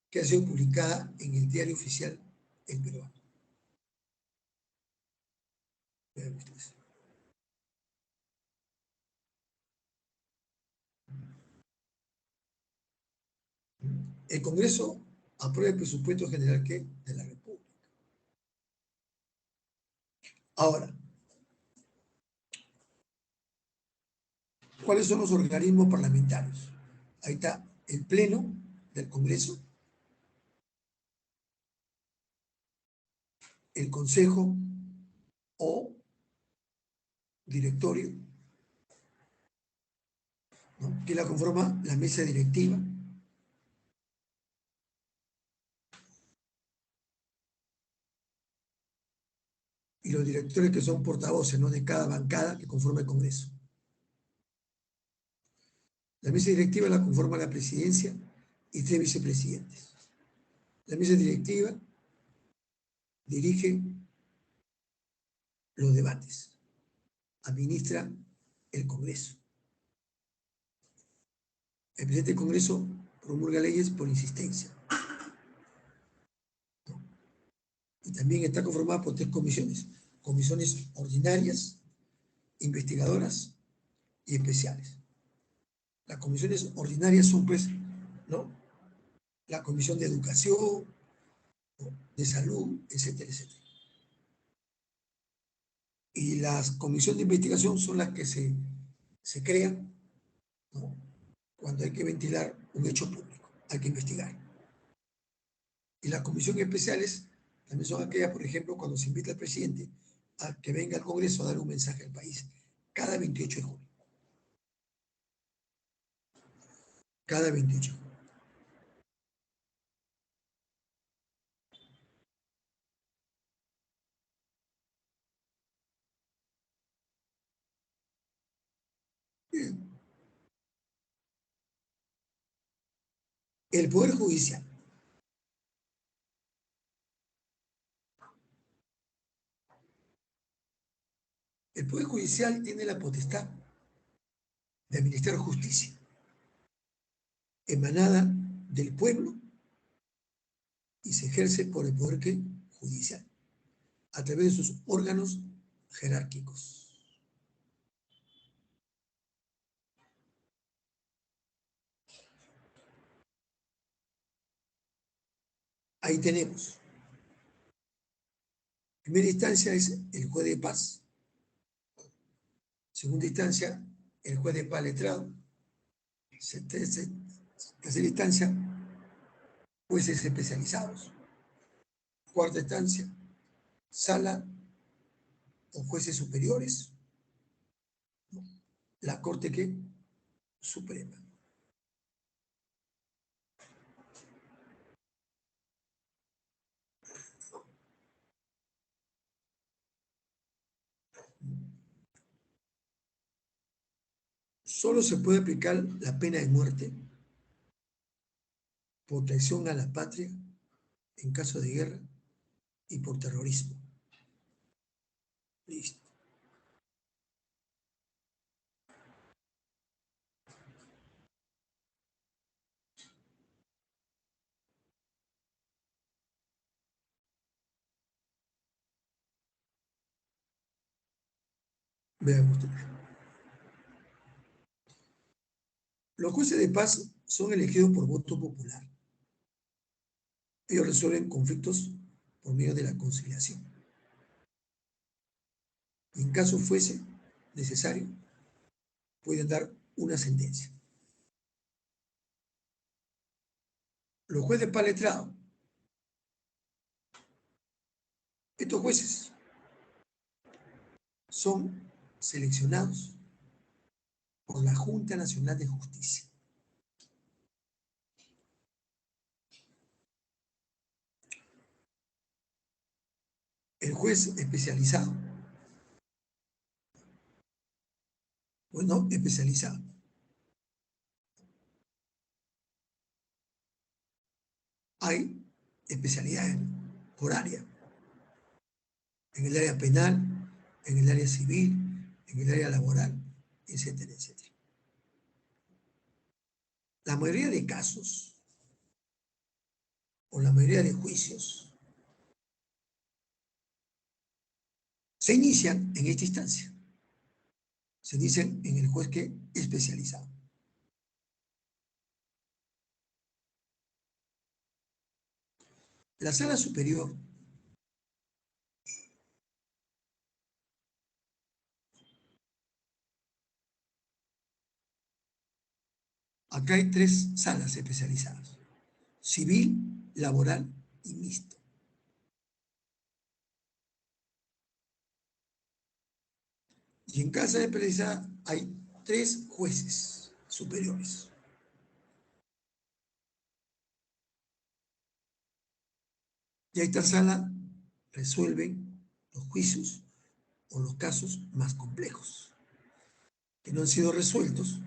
que ha sido publicada en el diario oficial El Peruano. Vean ustedes. El Congreso aprueba el presupuesto general de la República. Ahora, ¿cuáles son los organismos parlamentarios? Ahí está el Pleno del Congreso, el Consejo o Directorio, ¿no?, que la conforma la mesa directiva, y los directores que son portavoces, ¿no?, de cada bancada que conforma el Congreso. La mesa directiva la conforma la presidencia y 3 vicepresidentes. La mesa directiva dirige los debates, administra el Congreso. El presidente del Congreso promulga leyes por insistencia. Y también está conformada por 3 comisiones: comisiones ordinarias, investigadoras y especiales. Las comisiones ordinarias son, pues, ¿no?, la Comisión de Educación, de Salud, etcétera, etcétera. Y las comisiones de investigación son las que se crean, ¿no?, cuando hay que ventilar un hecho público, hay que investigar. Y las comisiones especiales también son aquellas, por ejemplo, cuando se invita al presidente a que venga al Congreso a dar un mensaje al país, cada 28 de julio. Cada 28 de julio. Bien. El Poder Judicial. El Poder Judicial tiene la potestad de administrar justicia, emanada del pueblo y se ejerce por el Poder Judicial, a través de sus órganos jerárquicos. Ahí tenemos. Primera instancia es el juez de paz. Segunda instancia, el juez de paz letrado. Tercera instancia, jueces especializados. Cuarta instancia, sala o jueces superiores. La Corte Suprema. Solo se puede aplicar la pena de muerte por traición a la patria en caso de guerra y por terrorismo. Listo. Vean ustedes. Los jueces de paz son elegidos por voto popular. Ellos resuelven conflictos por medio de la conciliación. Y en caso fuese necesario, pueden dar una sentencia. Los jueces de paz letrados, estos jueces son seleccionados por la Junta Nacional de Justicia. El juez especializado, bueno, especializado, hay especialidades por área, en el área penal, en el área civil, en el área laboral, etcétera, etcétera. La mayoría de casos o la mayoría de juicios se inician en esta instancia. Se dicen en el juez especializado. La sala superior acá hay 3 salas especializadas: civil, laboral y mixto. Y en casa especializada hay 3 jueces superiores. Y a esta sala resuelven los juicios o los casos más complejos, que no han sido resueltos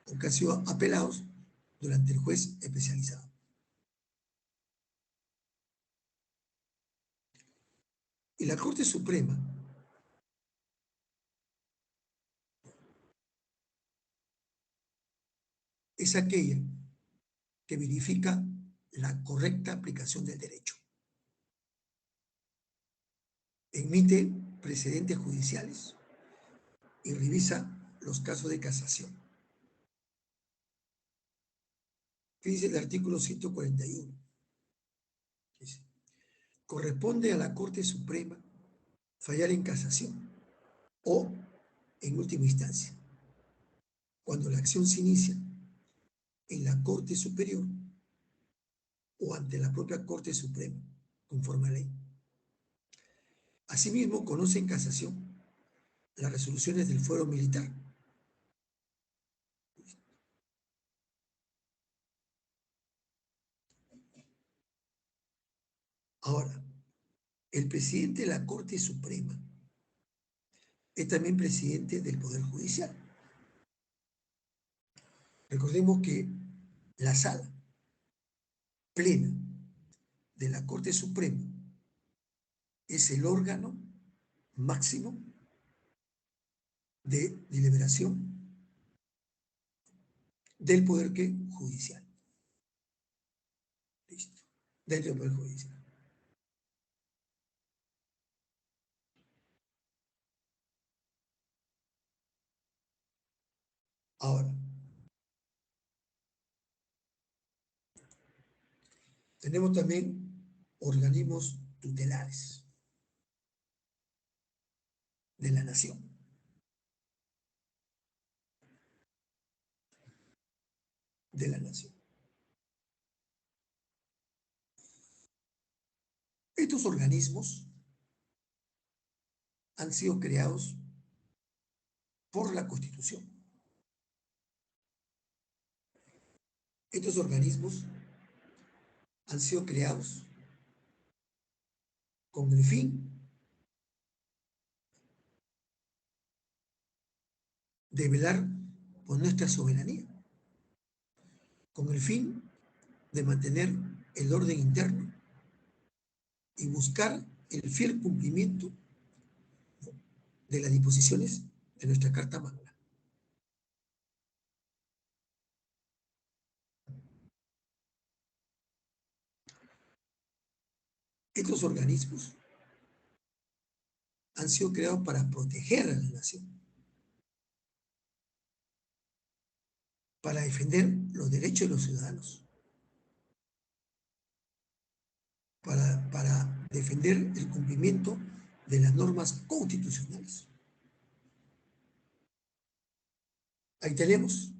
o que han sido apelados durante el juez especializado. Y la Corte Suprema es aquella que verifica la correcta aplicación del derecho. Emite precedentes judiciales y revisa los casos de casación. ¿Qué dice el artículo 141? Dice, corresponde a la Corte Suprema fallar en casación o en última instancia, cuando la acción se inicia en la Corte Superior o ante la propia Corte Suprema, conforme a ley. Asimismo, conoce en casación las resoluciones del fuero militar. Ahora, el presidente de la Corte Suprema es también presidente del Poder Judicial. Recordemos que la sala plena de la Corte Suprema es el órgano máximo de deliberación del Poder Judicial. Listo. Dentro del Poder Judicial. Ahora, tenemos también organismos tutelares de la nación. De la nación. Estos organismos han sido creados por la Constitución. Estos organismos han sido creados con el fin de velar por nuestra soberanía, con el fin de mantener el orden interno y buscar el fiel cumplimiento de las disposiciones de nuestra Carta Magna. Estos organismos han sido creados para proteger a la nación, para defender los derechos de los ciudadanos, para defender el cumplimiento de las normas constitucionales. Ahí tenemos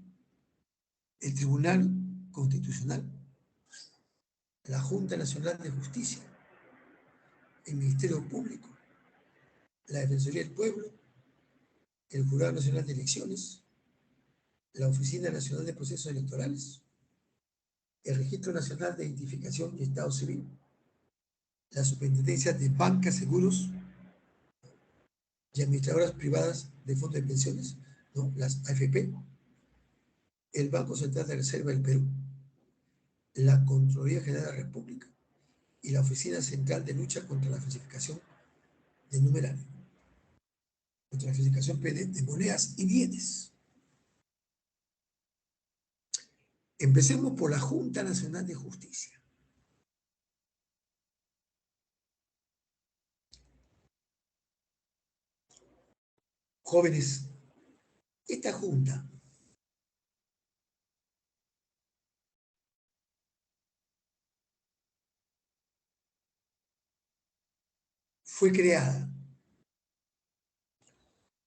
el Tribunal Constitucional, la Junta Nacional de Justicia, el Ministerio Público, la Defensoría del Pueblo, el Jurado Nacional de Elecciones, la Oficina Nacional de Procesos Electorales, el Registro Nacional de Identificación y Estado Civil, la Superintendencia de Bancas, Seguros y Administradoras Privadas de Fondos de Pensiones, ¿no? Las AFP, el Banco Central de Reserva del Perú, la Contraloría General de la República y la Oficina Central de Lucha contra la Falsificación de Numerario, contra la falsificación de monedas y bienes. Empecemos por la Junta Nacional de Justicia. Jóvenes, esta Junta fue creada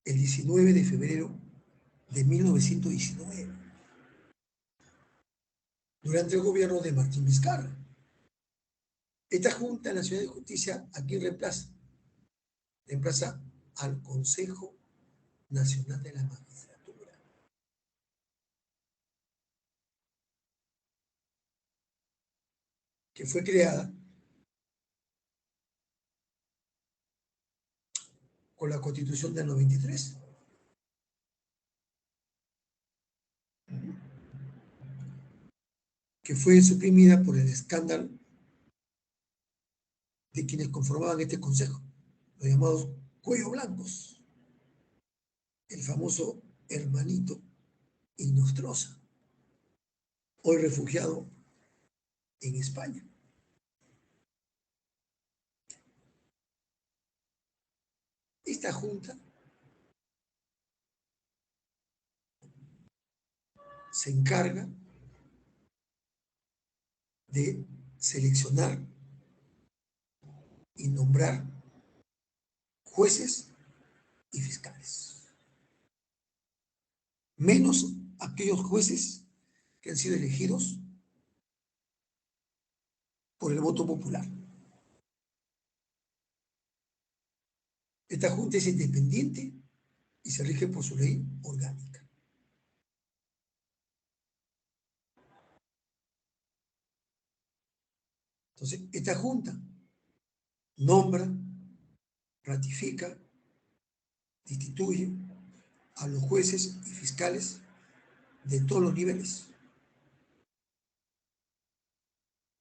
el 19 de febrero de 1919, durante el gobierno de Martín Vizcarra. Esta Junta Nacional de Justicia, ¿a quién reemplaza? Reemplaza al Consejo Nacional de la Magistratura, que fue creada con la Constitución del 93. Que fue suprimida por el escándalo de quienes conformaban este consejo, los llamados cuello blancos, el famoso hermanito Inostroza, hoy refugiado en España. Esta junta se encarga de seleccionar y nombrar jueces y fiscales, menos aquellos jueces que han sido elegidos por el voto popular. Esta Junta es independiente y se rige por su ley orgánica. Entonces, esta Junta nombra, ratifica, destituye a los jueces y fiscales de todos los niveles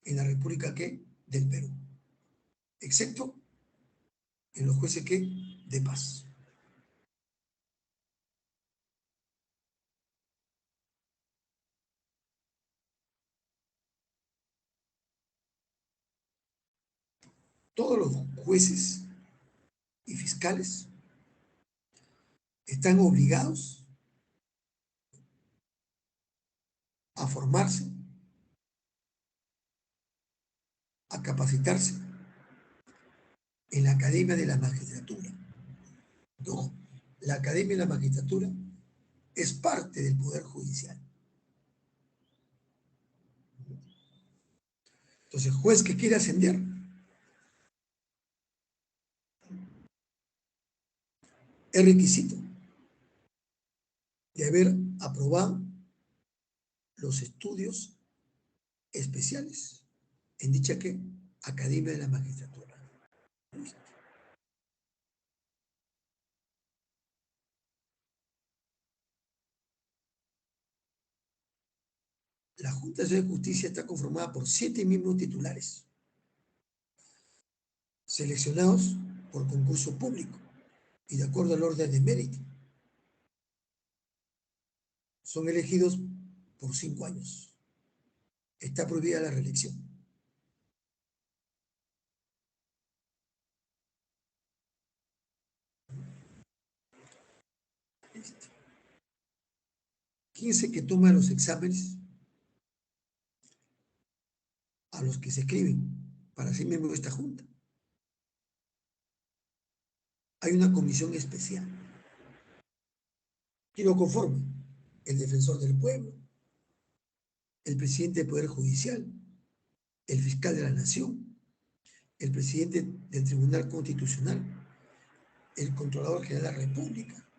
en la República del Perú, excepto en los jueces de paz. Todos los jueces y fiscales están obligados a formarse, a capacitarse en la Academia de la Magistratura. No, la Academia de la Magistratura es parte del Poder Judicial. Entonces, juez que quiere ascender es requisito de haber aprobado los estudios especiales en dicha Academia de la Magistratura. La Junta de Justicia está conformada por 7 miembros titulares, seleccionados por concurso público y de acuerdo al orden de mérito. Son elegidos por 5 años. Está prohibida la reelección. Fíjense que toma los exámenes a los que se escriben para ser miembro de esta Junta. Hay una comisión especial que lo conforma el defensor del pueblo, el presidente del Poder Judicial, el fiscal de la Nación, el presidente del Tribunal Constitucional, el Controlador General de la República,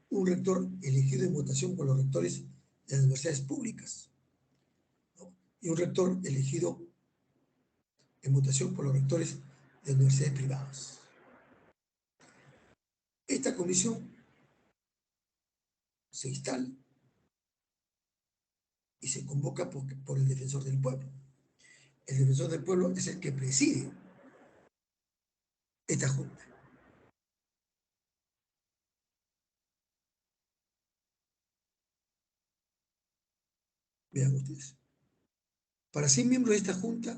un rector elegido en votación por los rectores de las universidades públicas, ¿no? Y un rector elegido en votación por los rectores de universidades privadas. Esta comisión se instala y se convoca por el defensor del pueblo. El defensor del pueblo es el que preside esta Junta. Vean ustedes. Para ser miembro de esta Junta,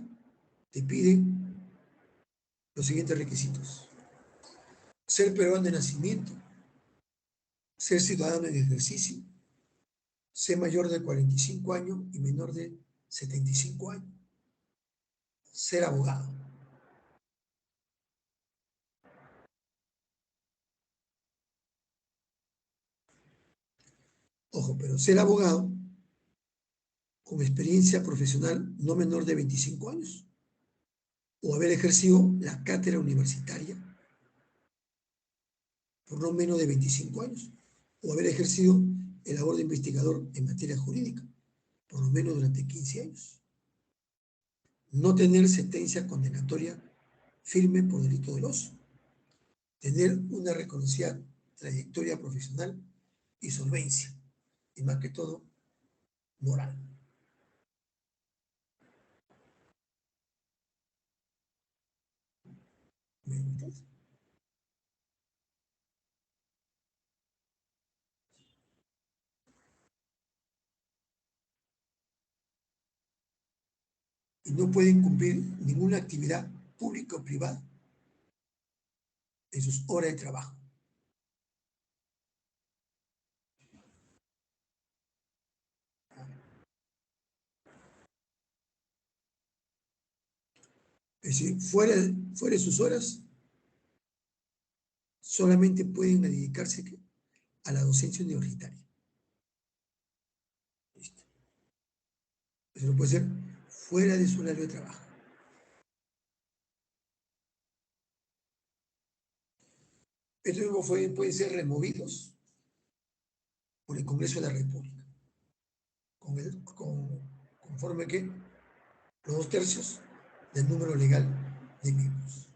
te piden los siguientes requisitos: ser peruano de nacimiento, ser ciudadano en ejercicio, ser mayor de 45 años y menor de 75 años, ser abogado. Ojo, pero ser abogado con experiencia profesional no menor de 25 años o haber ejercido la cátedra universitaria por no menos de 25 años o haber ejercido el labor de investigador en materia jurídica por lo menos durante 15 años. No tener sentencia condenatoria firme por delito doloso. Tener una reconocida trayectoria profesional y solvencia, y más que todo, moral. Y no pueden cumplir ninguna actividad pública o privada en sus horas de trabajo. Es decir, fuera de sus horas, solamente pueden dedicarse a la docencia universitaria. Listo. Eso no puede ser fuera de su horario de trabajo. Estos mismos pueden ser removidos por el Congreso de la República, conforme que los 2/3 del número legal de miembros.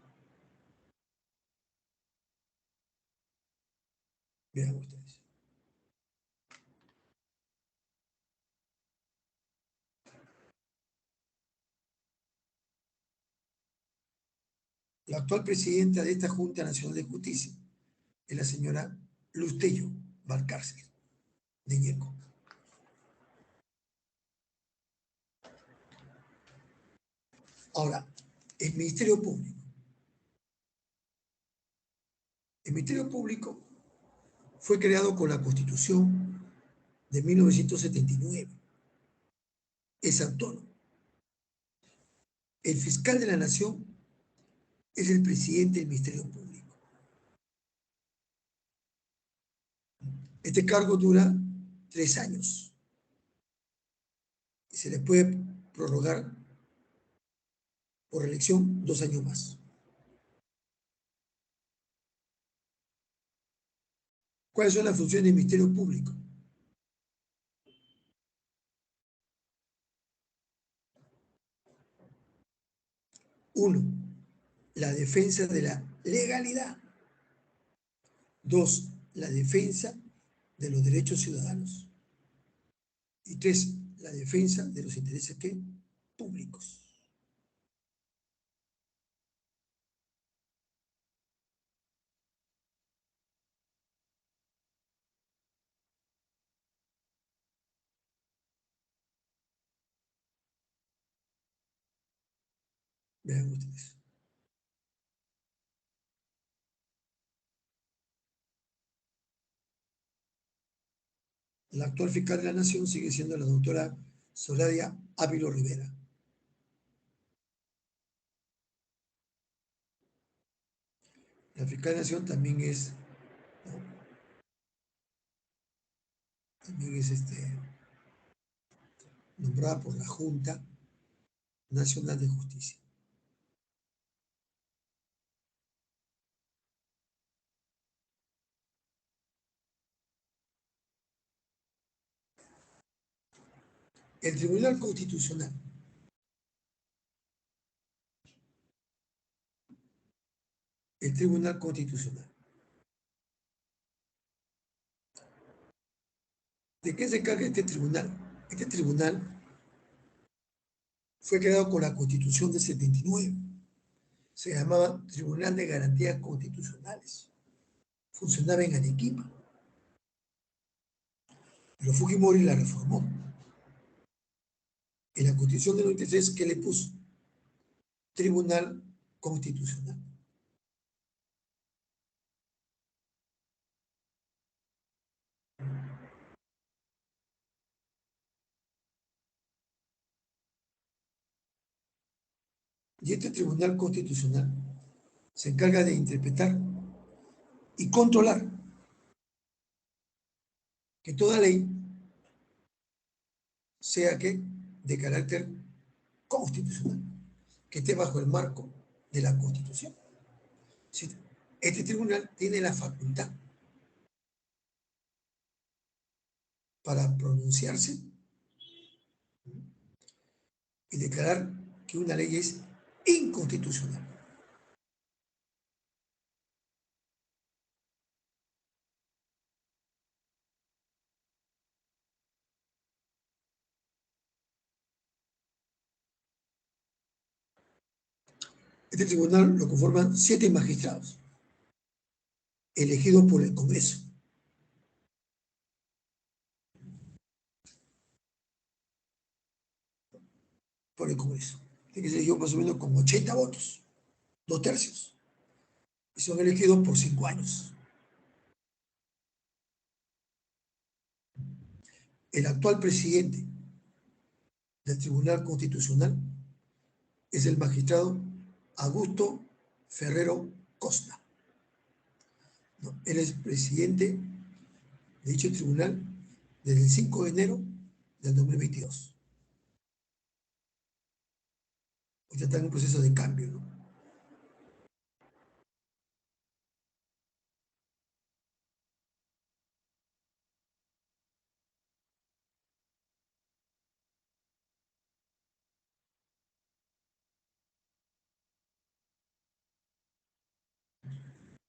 Vean ustedes. La actual presidenta de esta Junta Nacional de Justicia es la señora Luz Tello Valcárcel, de Ñeco. Ahora, el Ministerio Público. El Ministerio Público fue creado con la Constitución de 1979. Es autónomo. El fiscal de la Nación es el presidente del Ministerio Público. Este cargo dura 3 años y se le puede prorrogar por elección 2 años más. ¿Cuáles son las funciones del Ministerio Público? Uno, la defensa de la legalidad. Dos, la defensa de los derechos ciudadanos. Y tres, la defensa de los intereses públicos. Vean ustedes. La actual fiscal de la Nación sigue siendo la doctora Zoraida Ávila Rivera. La fiscal de la Nación también es, ¿no? También es nombrada por la Junta Nacional de Justicia. El Tribunal Constitucional. El Tribunal Constitucional. ¿De qué se encarga este tribunal? Este tribunal fue creado con la Constitución de 79. Se llamaba Tribunal de Garantías Constitucionales. Funcionaba en Arequipa. Pero Fujimori la reformó. En la Constitución del 93, ¿qué le puso? Tribunal Constitucional. Y este Tribunal Constitucional se encarga de interpretar y controlar que toda ley sea de carácter constitucional, que esté bajo el marco de la Constitución. Este tribunal tiene la facultad para pronunciarse y declarar que una ley es inconstitucional. Este tribunal lo conforman 7 magistrados, elegidos por el Congreso. Por el Congreso. Tiene que ser elegido más o menos con 80 votos, 2/3. Y son elegidos por 5 años. El actual presidente del Tribunal Constitucional es el magistrado Augusto Ferrero Costa. ¿No? Él es presidente de dicho tribunal desde el 5 de enero del 2022. Usted está en un proceso de cambio, ¿no?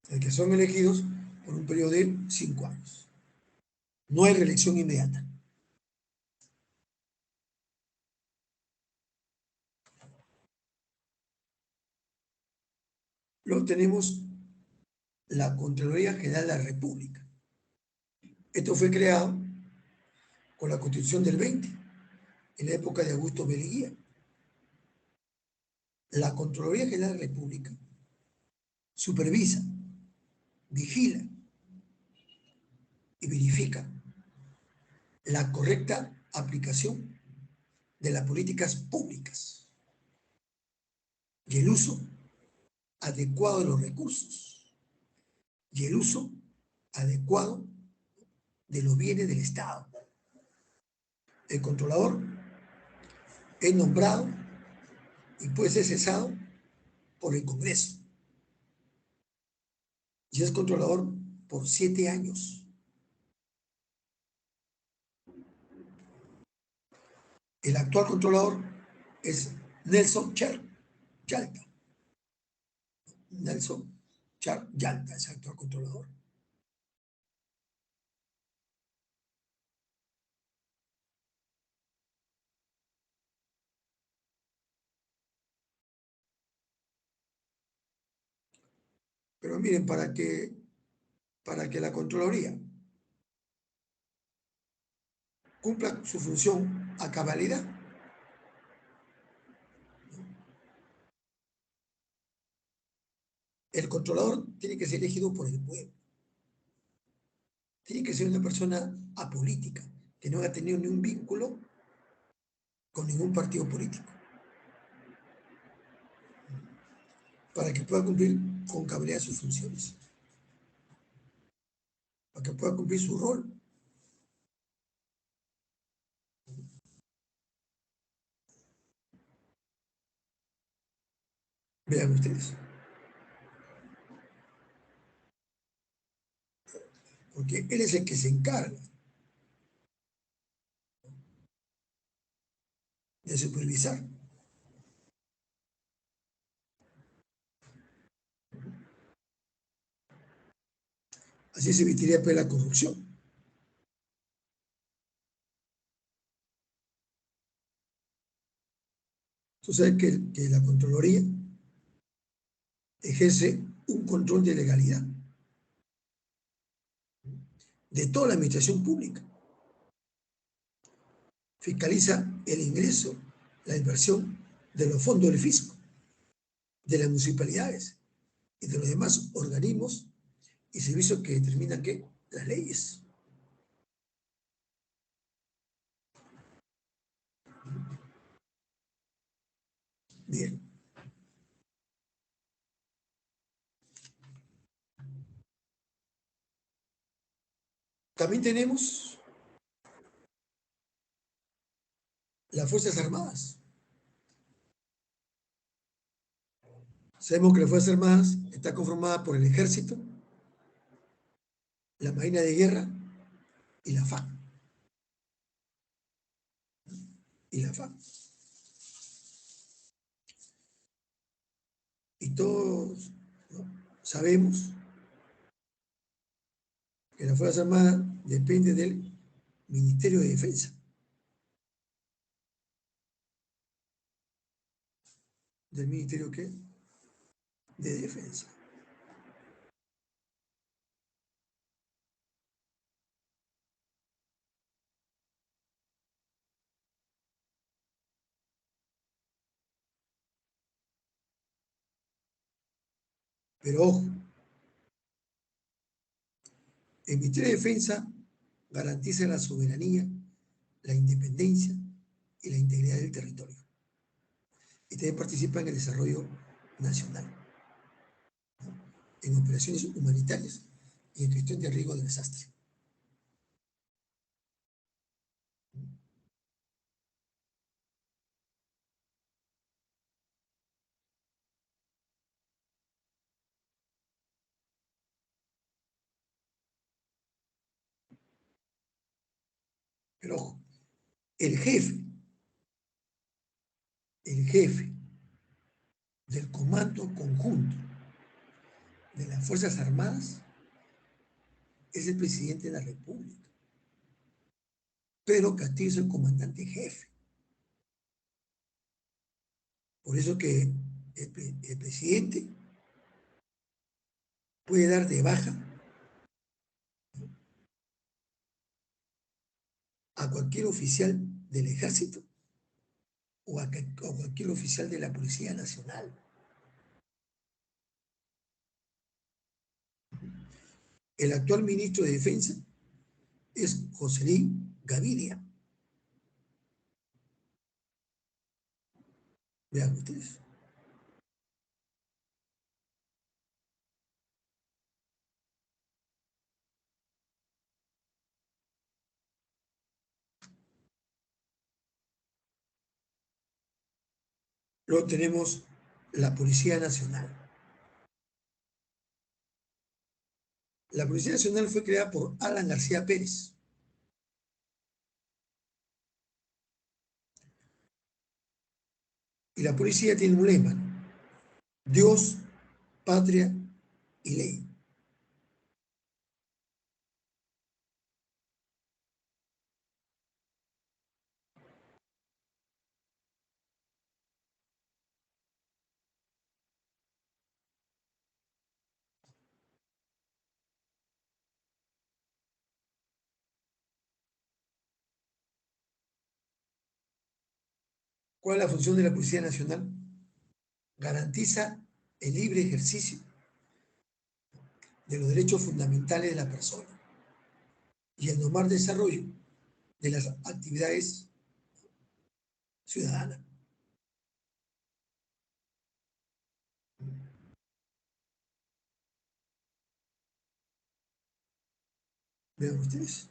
El que son elegidos por un periodo de 5 años. No hay reelección inmediata. Luego tenemos la Contraloría General de la República. Esto fue creado con la Constitución del 20, en la época de Augusto Beleguía. La Contraloría General de la República supervisa, vigila y verifica la correcta aplicación de las políticas públicas y el uso adecuado de los recursos y el uso adecuado de los bienes del Estado. El controlador es nombrado y puede ser cesado por el Congreso y es controlador por 7 años. El actual controlador es Nelson Char Yalta. Nelson Char Yalta es el actual controlador. Pero miren, para que la Contraloría cumpla su función a cabalidad, el controlador tiene que ser elegido por el pueblo. Tiene que ser una persona apolítica, que no haya tenido ni un vínculo con ningún partido político, para que pueda cumplir con cabalidad sus funciones, para que pueda cumplir su rol. Vean ustedes. Porque él es el que se encarga de supervisar. Así se evitaría pues, la corrupción. Tú sabes que la Contraloría ejerce un control de legalidad de toda la administración pública. Fiscaliza el ingreso, la inversión de los fondos del fisco, de las municipalidades y de los demás organismos y servicios que determinan ¿qué? Las leyes. Bien. También tenemos las Fuerzas Armadas. Sabemos que las Fuerzas Armadas está conformada por el Ejército, la Marina de Guerra y la FARC. Y la FARC. Y todos, ¿no?, sabemos que las Fuerzas Armadas depende del Ministerio de Defensa. ¿Del Ministerio qué? De Defensa. Pero ojo, el Ministerio de Defensa garantiza la soberanía, la independencia y la integridad del territorio. Y también participa en el desarrollo nacional, ¿no? En operaciones humanitarias y en gestión de riesgo de desastre. Pero ojo, el jefe, el jefe del Comando Conjunto de las Fuerzas Armadas es el presidente de la República. Pedro Castillo es el comandante jefe. Por eso que el presidente puede dar de baja a cualquier oficial del ejército o a cualquier oficial de la Policía Nacional. El actual ministro de Defensa es Joselín Gaviria. Vean ustedes. Luego tenemos la Policía Nacional. La Policía Nacional fue creada por Alan García Pérez. Y la policía tiene un lema: Dios, patria y ley. ¿Cuál es la función de la Policía Nacional? Garantiza el libre ejercicio de los derechos fundamentales de la persona y el normal desarrollo de las actividades ciudadanas. Vean ustedes.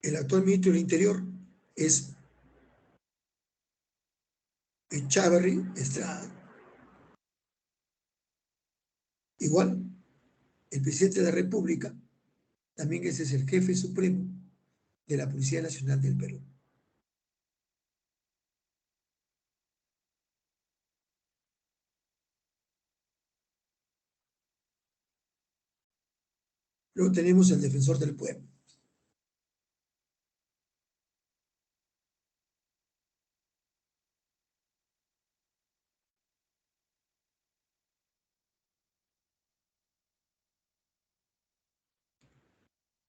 El actual ministro del Interior es Echavarri Estrada. Igual, el presidente de la República también ese es el jefe supremo de la Policía Nacional del Perú. Luego tenemos el defensor del pueblo.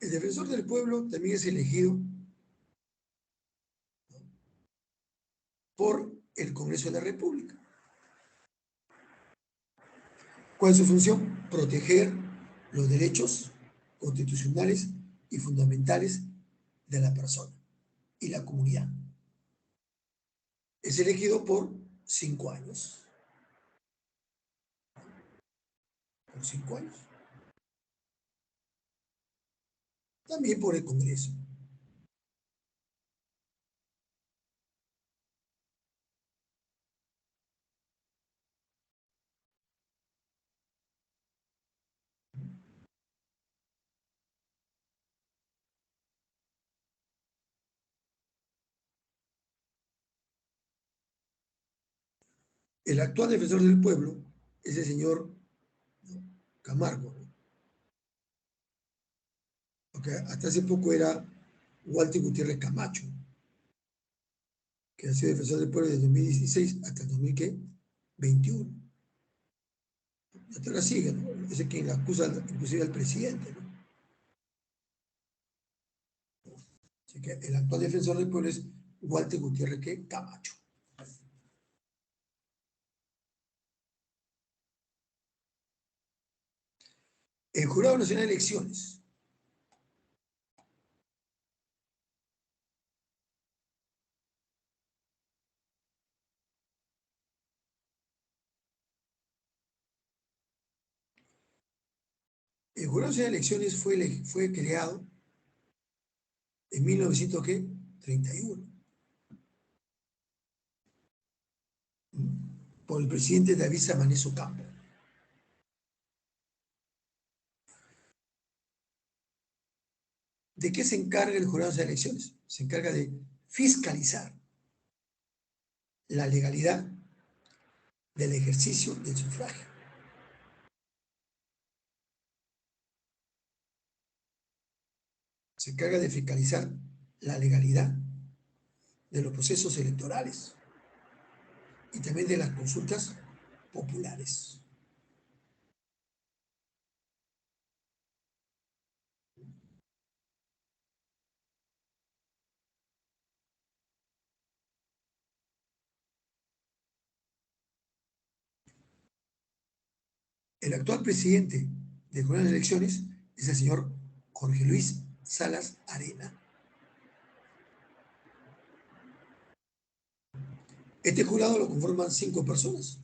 El defensor del pueblo también es elegido por el Congreso de la República. ¿Cuál es su función? Proteger los derechos constitucionales y fundamentales de la persona y la comunidad. Es elegido por 5 años. Por 5 años. También por el Congreso. El actual defensor del pueblo es el señor Camargo, ¿no? Porque hasta hace poco era Walter Gutiérrez Camacho, que ha sido defensor del pueblo desde 2016 hasta el 2021. Hasta ahora sigue, ¿no? Ese es quien la acusa inclusive al presidente, ¿no? Así que el actual defensor del pueblo es Walter Gutiérrez Camacho. El Jurado Nacional de Elecciones El Jurado Nacional de Elecciones fue creado en 1931 por el presidente David Samanez Ocampo. ¿De qué se encarga el Jurado Nacional de Elecciones? Se encarga de fiscalizar la legalidad del ejercicio del sufragio. Se encarga de fiscalizar la legalidad de los procesos electorales y también de las consultas populares. El actual presidente del Jurado de Elecciones es el señor Jorge Luis Salas Arena. Este jurado lo conforman 5 personas.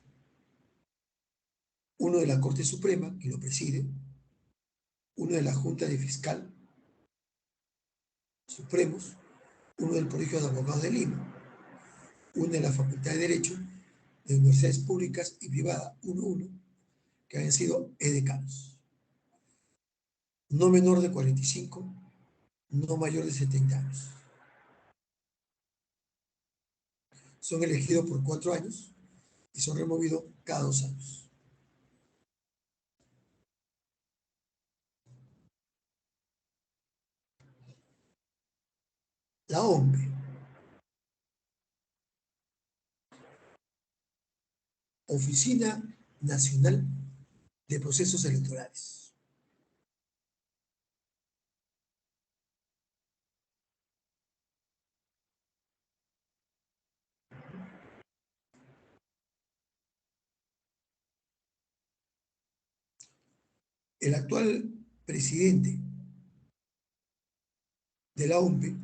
Uno de la Corte Suprema, que lo preside, uno de la Junta de Fiscal Supremos, uno del Colegio de Abogados de Lima, uno de la Facultad de Derecho de universidades públicas y privadas, uno, que han sido edecanos. No menor de 45, no mayor de 70 años. Son elegidos por 4 años y son removidos cada 2 años. La OMPE, Oficina Nacional de Procesos Electorales. El actual presidente de la OMPE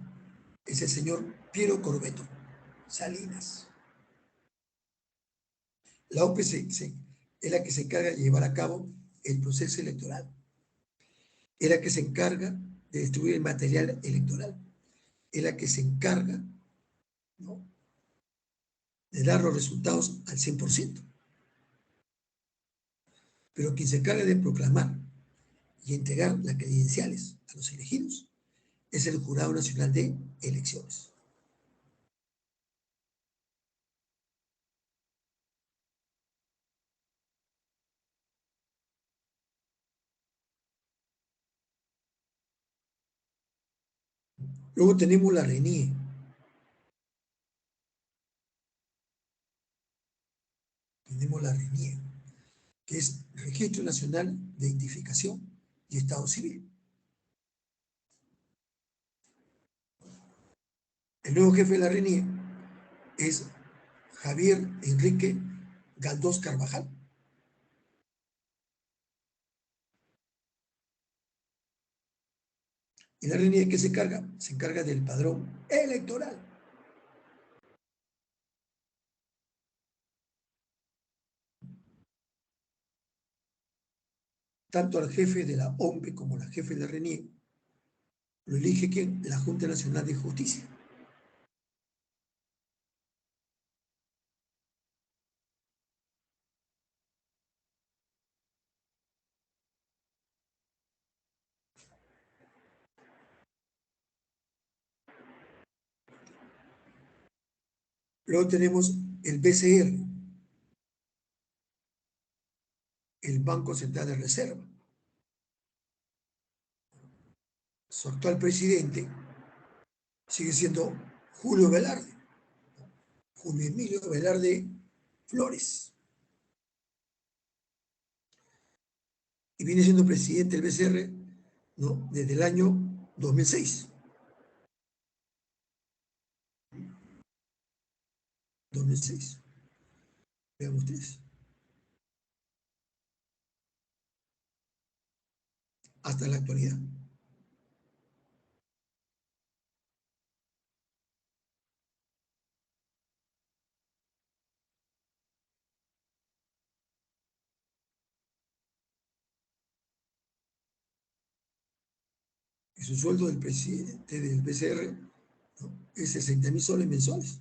es el señor Piero Corbeto Salinas. La OMPE es la que se encarga de llevar a cabo el proceso electoral, es la que se encarga de distribuir el material electoral, es la que se encarga, ¿no?, de dar los resultados al 100%. Pero quien se encarga de proclamar y entregar las credenciales a los elegidos es el Jurado Nacional de Elecciones. Luego tenemos la RENIE. Tenemos la RENIE, que es Registro Nacional de Identificación y Estado Civil. El nuevo jefe de la RENIE es Javier Enrique Galdós Carvajal. ¿Y la RENIE de qué se encarga? Se encarga del padrón electoral. Tanto al jefe de la OMPE como al jefe de la RENIE lo elige ¿quién? La Junta Nacional de Justicia. Luego tenemos el BCR, el Banco Central de Reserva. Su actual presidente sigue siendo Julio Velarde, Julio Emilio Velarde Flores. Y viene siendo presidente del BCR, ¿no?, desde el año 2006. 2006. Vean ustedes. Hasta la actualidad. y su sueldo del presidente del BCR, ¿no?, es 60.000 soles mensuales.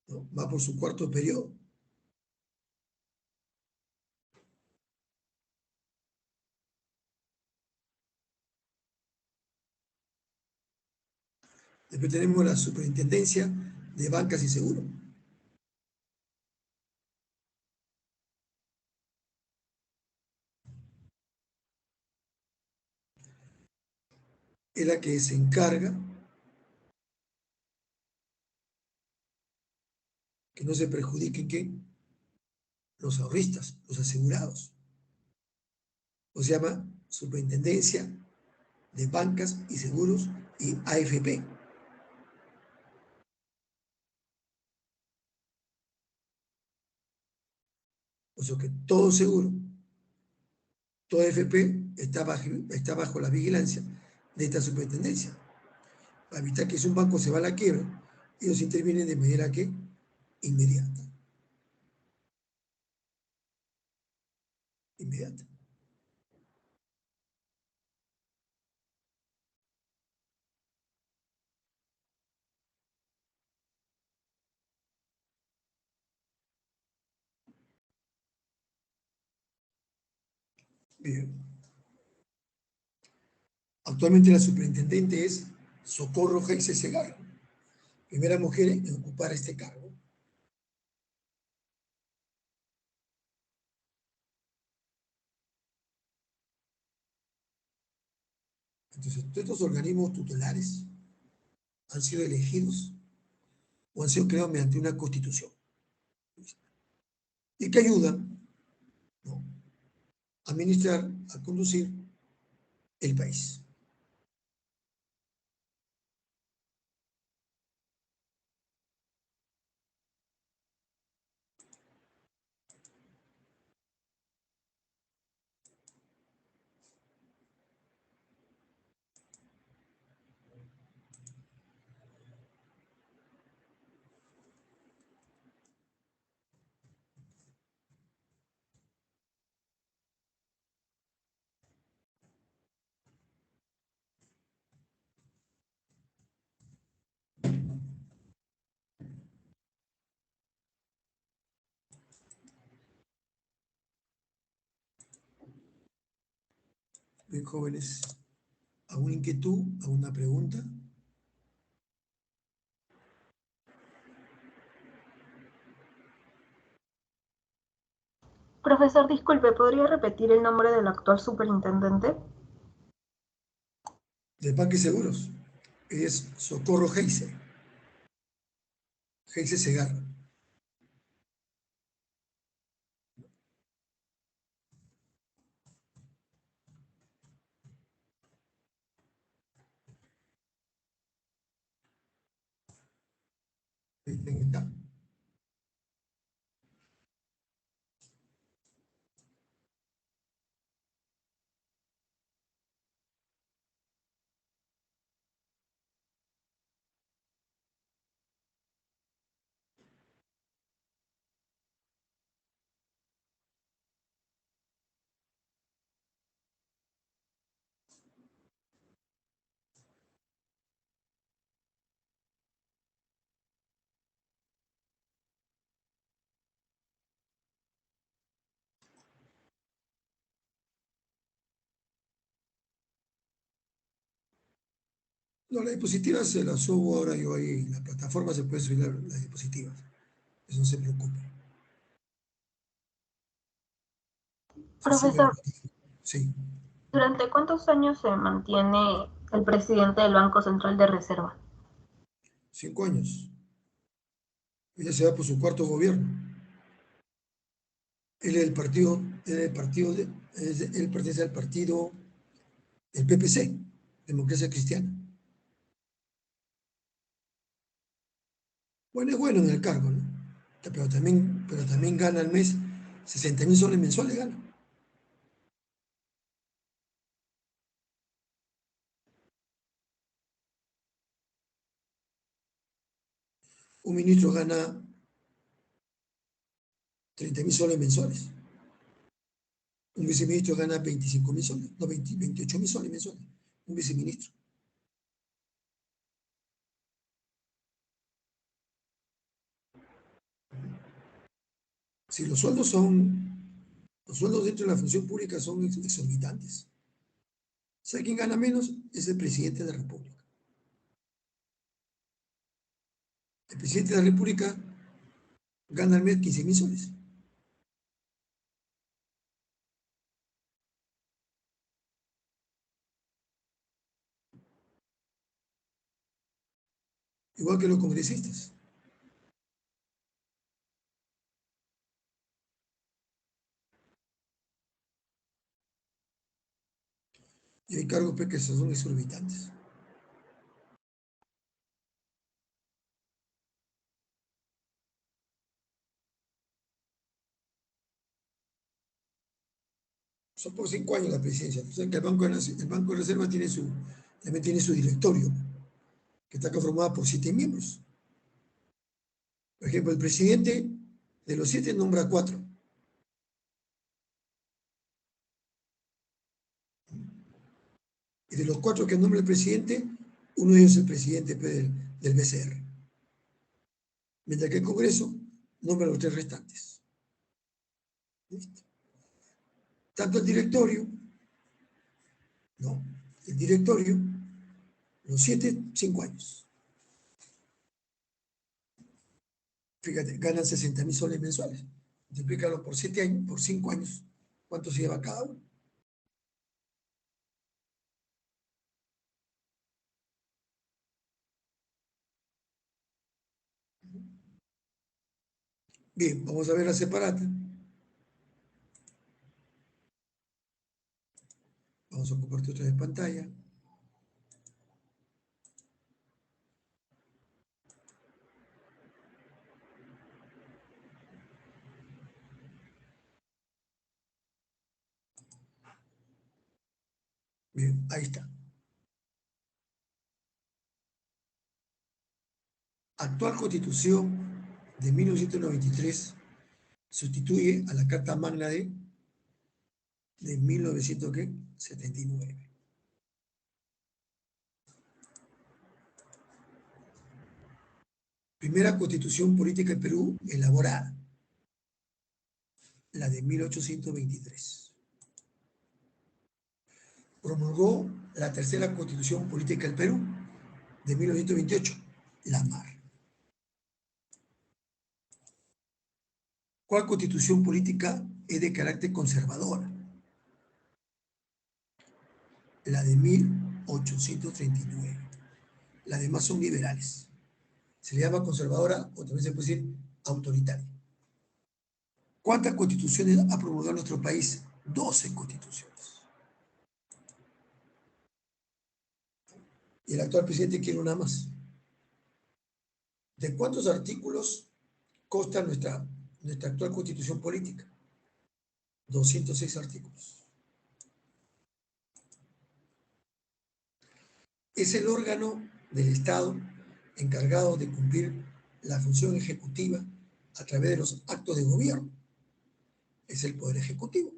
¿No? Va por su cuarto periodo. Después tenemos la Superintendencia de Bancas y Seguros. Es la que se encarga que no se perjudiquen ¿qué? Los ahorristas, los asegurados. O se llama Superintendencia de Bancas y Seguros y AFP. O sea que todo seguro, todo AFP está bajo la vigilancia de esta superintendencia. Para evitar que si un banco se va a la quiebra, ellos intervienen de manera que inmediata. Inmediata. Bien. Actualmente la superintendente es Socorro Geise Segarra, primera mujer en ocupar este cargo. Entonces, todos estos organismos tutelares han sido elegidos o han sido creados mediante una constitución y que ayudan, ¿no?, a administrar, a conducir el país. Bien, jóvenes, ¿alguna inquietud, alguna pregunta? Profesor, disculpe, ¿podría repetir el nombre del actual superintendente? De Banques Seguros es Socorro Geise Segarra. No, las diapositivas se las subo ahora yo ahí en la plataforma, se puede subir las diapositivas. Eso no se preocupe. Sí, Profesor, sí. ¿durante cuántos años se mantiene el presidente del Banco Central de Reserva? 5 años. Ella se va por su cuarto gobierno. Él es él pertenece al partido del PPC, Democracia Cristiana. Bueno, es bueno en el cargo, ¿no? Pero también gana al mes 60.000 soles mensuales, gana. Un ministro gana 30.000 soles mensuales. Un viceministro gana 25.000 soles, no, 28.000 soles mensuales. Un viceministro. Si los sueldos dentro de la función pública son exorbitantes. ¿Sabe quién gana menos? Es el presidente de la República. El presidente de la República gana al mes 15.000 soles. Igual que los congresistas. Y hay cargos que son exorbitantes. Son por 5 años la presidencia. O sea que el Banco de Reserva también tiene su directorio, que está conformado por 7 miembros. Por ejemplo, el presidente de los 7 nombra 4. Y de los 4 que nombra el presidente, uno de ellos es el presidente del BCR. Mientras que el Congreso nombra a los 3 restantes. ¿Listo? Tanto el directorio, los 7, 5 años. Fíjate, ganan 60.000 soles mensuales. Multiplícalo por 7 años, por 5 años. ¿Cuánto se lleva cada uno? Bien, vamos a ver la separata. Vamos a compartir otra vez pantalla. Bien, ahí está. Actual Constitución de 1993 sustituye a la Carta Magna de 1979. Primera Constitución Política del Perú elaborada, la de 1823. Promulgó la tercera Constitución Política del Perú de 1928, la MAR. ¿Cuál constitución política es de carácter conservadora? La de 1839. Las demás son liberales. Se le llama conservadora o también se puede decir autoritaria. ¿Cuántas constituciones ha promulgado nuestro país? 12 constituciones. Y el actual presidente quiere una más. ¿De cuántos artículos consta nuestra actual constitución política? 206 artículos. Es el órgano del Estado encargado de cumplir la función ejecutiva a través de los actos de gobierno. Es el Poder Ejecutivo.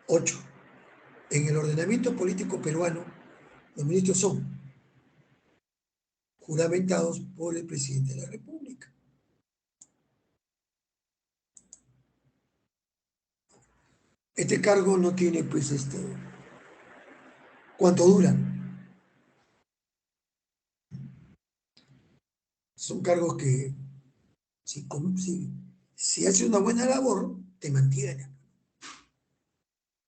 Ocho. En el ordenamiento político peruano, los ministros son juramentados por el presidente de la República. Este cargo no tiene, pues, ¿cuánto duran? Son cargos que, si haces una buena labor, te mantienen.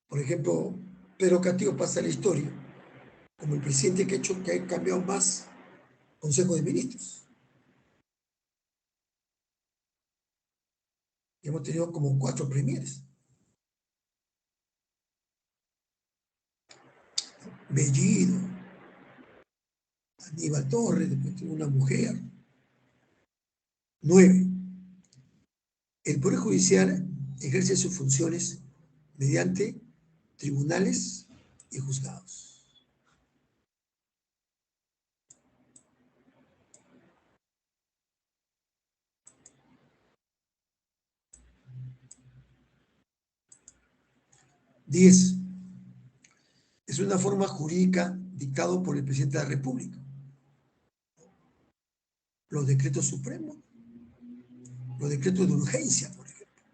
Por ejemplo, Pedro Castillo pasa a la historia como el presidente que ha cambiado más consejos de ministros. Y hemos tenido como 4 premieres. Bellido, Aníbal Torres, después tuvo una mujer. 9. El Poder Judicial ejerce sus funciones mediante tribunales y juzgados. 10. Es una forma jurídica dictado por el presidente de la República. Los decretos supremos, los decretos de urgencia, por ejemplo.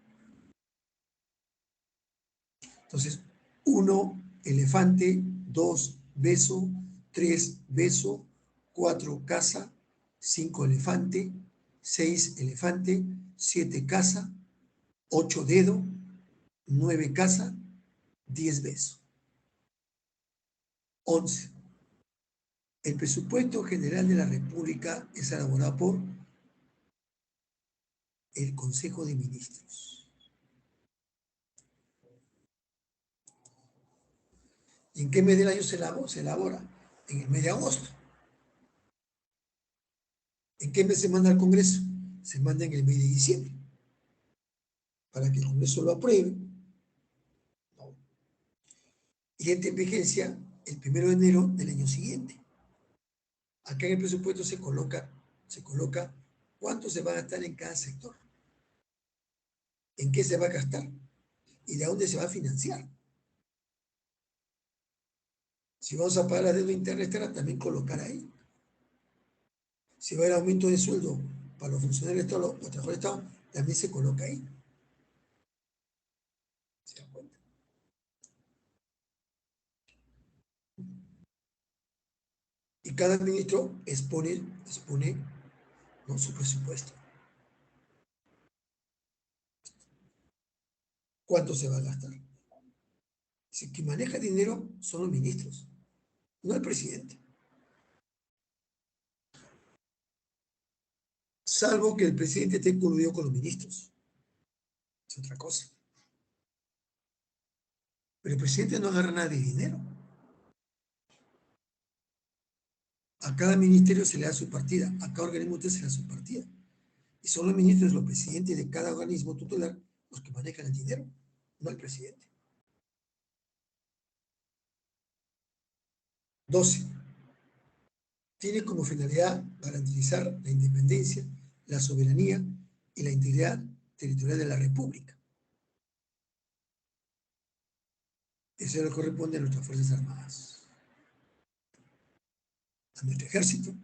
Entonces, 1, elefante; 2, beso; 3, beso; 4, casa; 5, elefante; 6, elefante; 7, casa; 8, dedo; 9, casa; 10, beso. 11. El presupuesto general de la República es elaborado por el Consejo de Ministros. ¿Y en qué mes del año se elabora? En el mes de agosto. ¿En qué mes se manda al Congreso? Se manda en el mes de diciembre, para que el Congreso lo apruebe. No. Y entra en vigencia el 1 de enero del año siguiente. Acá en el presupuesto se coloca cuánto se va a gastar en cada sector, en qué se va a gastar y de dónde se va a financiar. Si vamos a pagar la deuda interna externa, también colocar ahí. Si va a haber aumento de sueldo para los funcionarios del Estado, los trabajadores del Estado, también se coloca ahí. ¿Se dan cuenta? Y cada ministro expone ¿no?, su presupuesto. ¿Cuánto se va a gastar? Si quien maneja dinero son los ministros, no el presidente. Salvo que el presidente esté coludido con los ministros. Es otra cosa. Pero el presidente no agarra nada de dinero. A cada ministerio se le da su partida, a cada organismo se le da su partida. Y son los ministros, los presidentes de cada organismo tutelar los que manejan el dinero, no el presidente. 12. Tiene como finalidad garantizar la independencia, la soberanía y la integridad territorial de la República. Eso le corresponde a nuestras Fuerzas Armadas, a nuestro Ejército,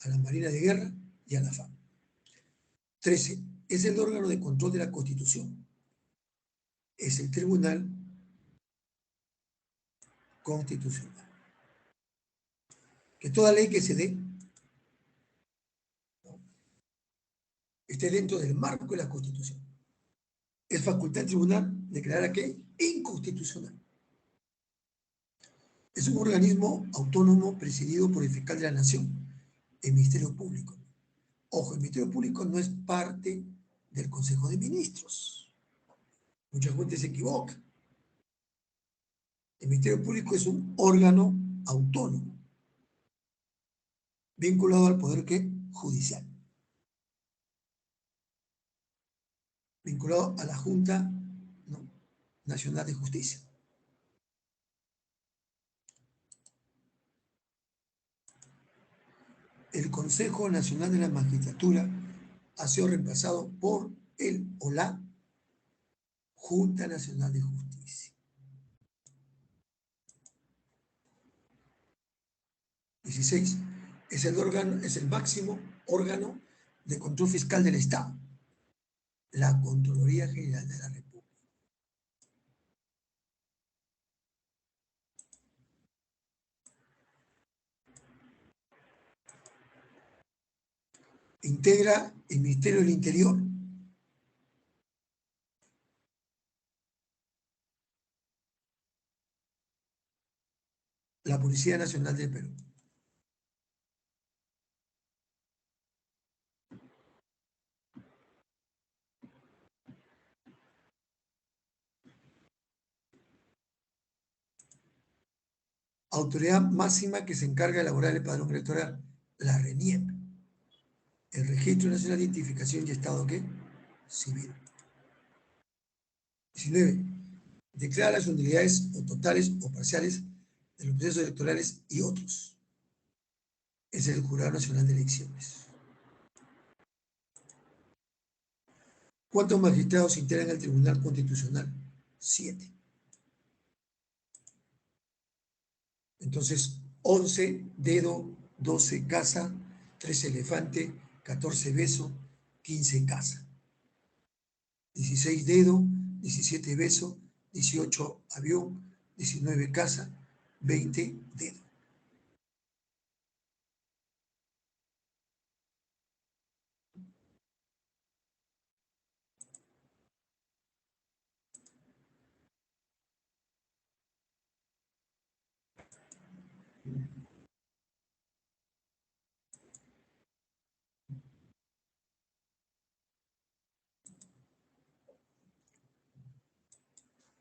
a la Marina de Guerra y a la FAM. 13. Es el órgano de control de la Constitución. Es el Tribunal Constitucional. Que toda ley que se dé esté dentro del marco de la Constitución. Es facultad del tribunal declarar que inconstitucional. Es un organismo autónomo presidido por el fiscal de la Nación, el Ministerio Público. Ojo, el Ministerio Público no es parte del Consejo de Ministros. Mucha gente se equivoca. El Ministerio Público es un órgano autónomo, vinculado al poder judicial, vinculado a la Junta, ¿no?, Nacional de Justicia. El Consejo Nacional de la Magistratura ha sido reemplazado por el o la Junta Nacional de Justicia. 16. Es el máximo órgano de control fiscal del Estado, la Contraloría General de la República. Integra el Ministerio del Interior, la Policía Nacional del Perú. Autoridad máxima que se encarga de elaborar el padrón electoral, la RENIEC, el Registro Nacional de Identificación y Estado Civil. 19. Declara las nulidades o totales o parciales de los procesos electorales y otros. Es el Jurado Nacional de Elecciones. ¿Cuántos magistrados integran el Tribunal Constitucional? 7. Entonces, 11 dedo, 12 casa, 13 elefante, 14 beso, 15 casa. 16 dedo, 17 beso, 18 avión, 19 casa, 20 dedo.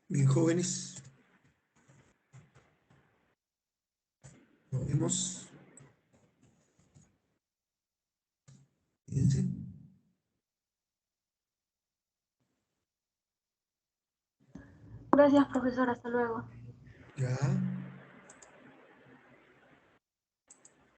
Bien, jóvenes, nos vemos. Fíjense. Gracias, profesor. Hasta luego. Ya.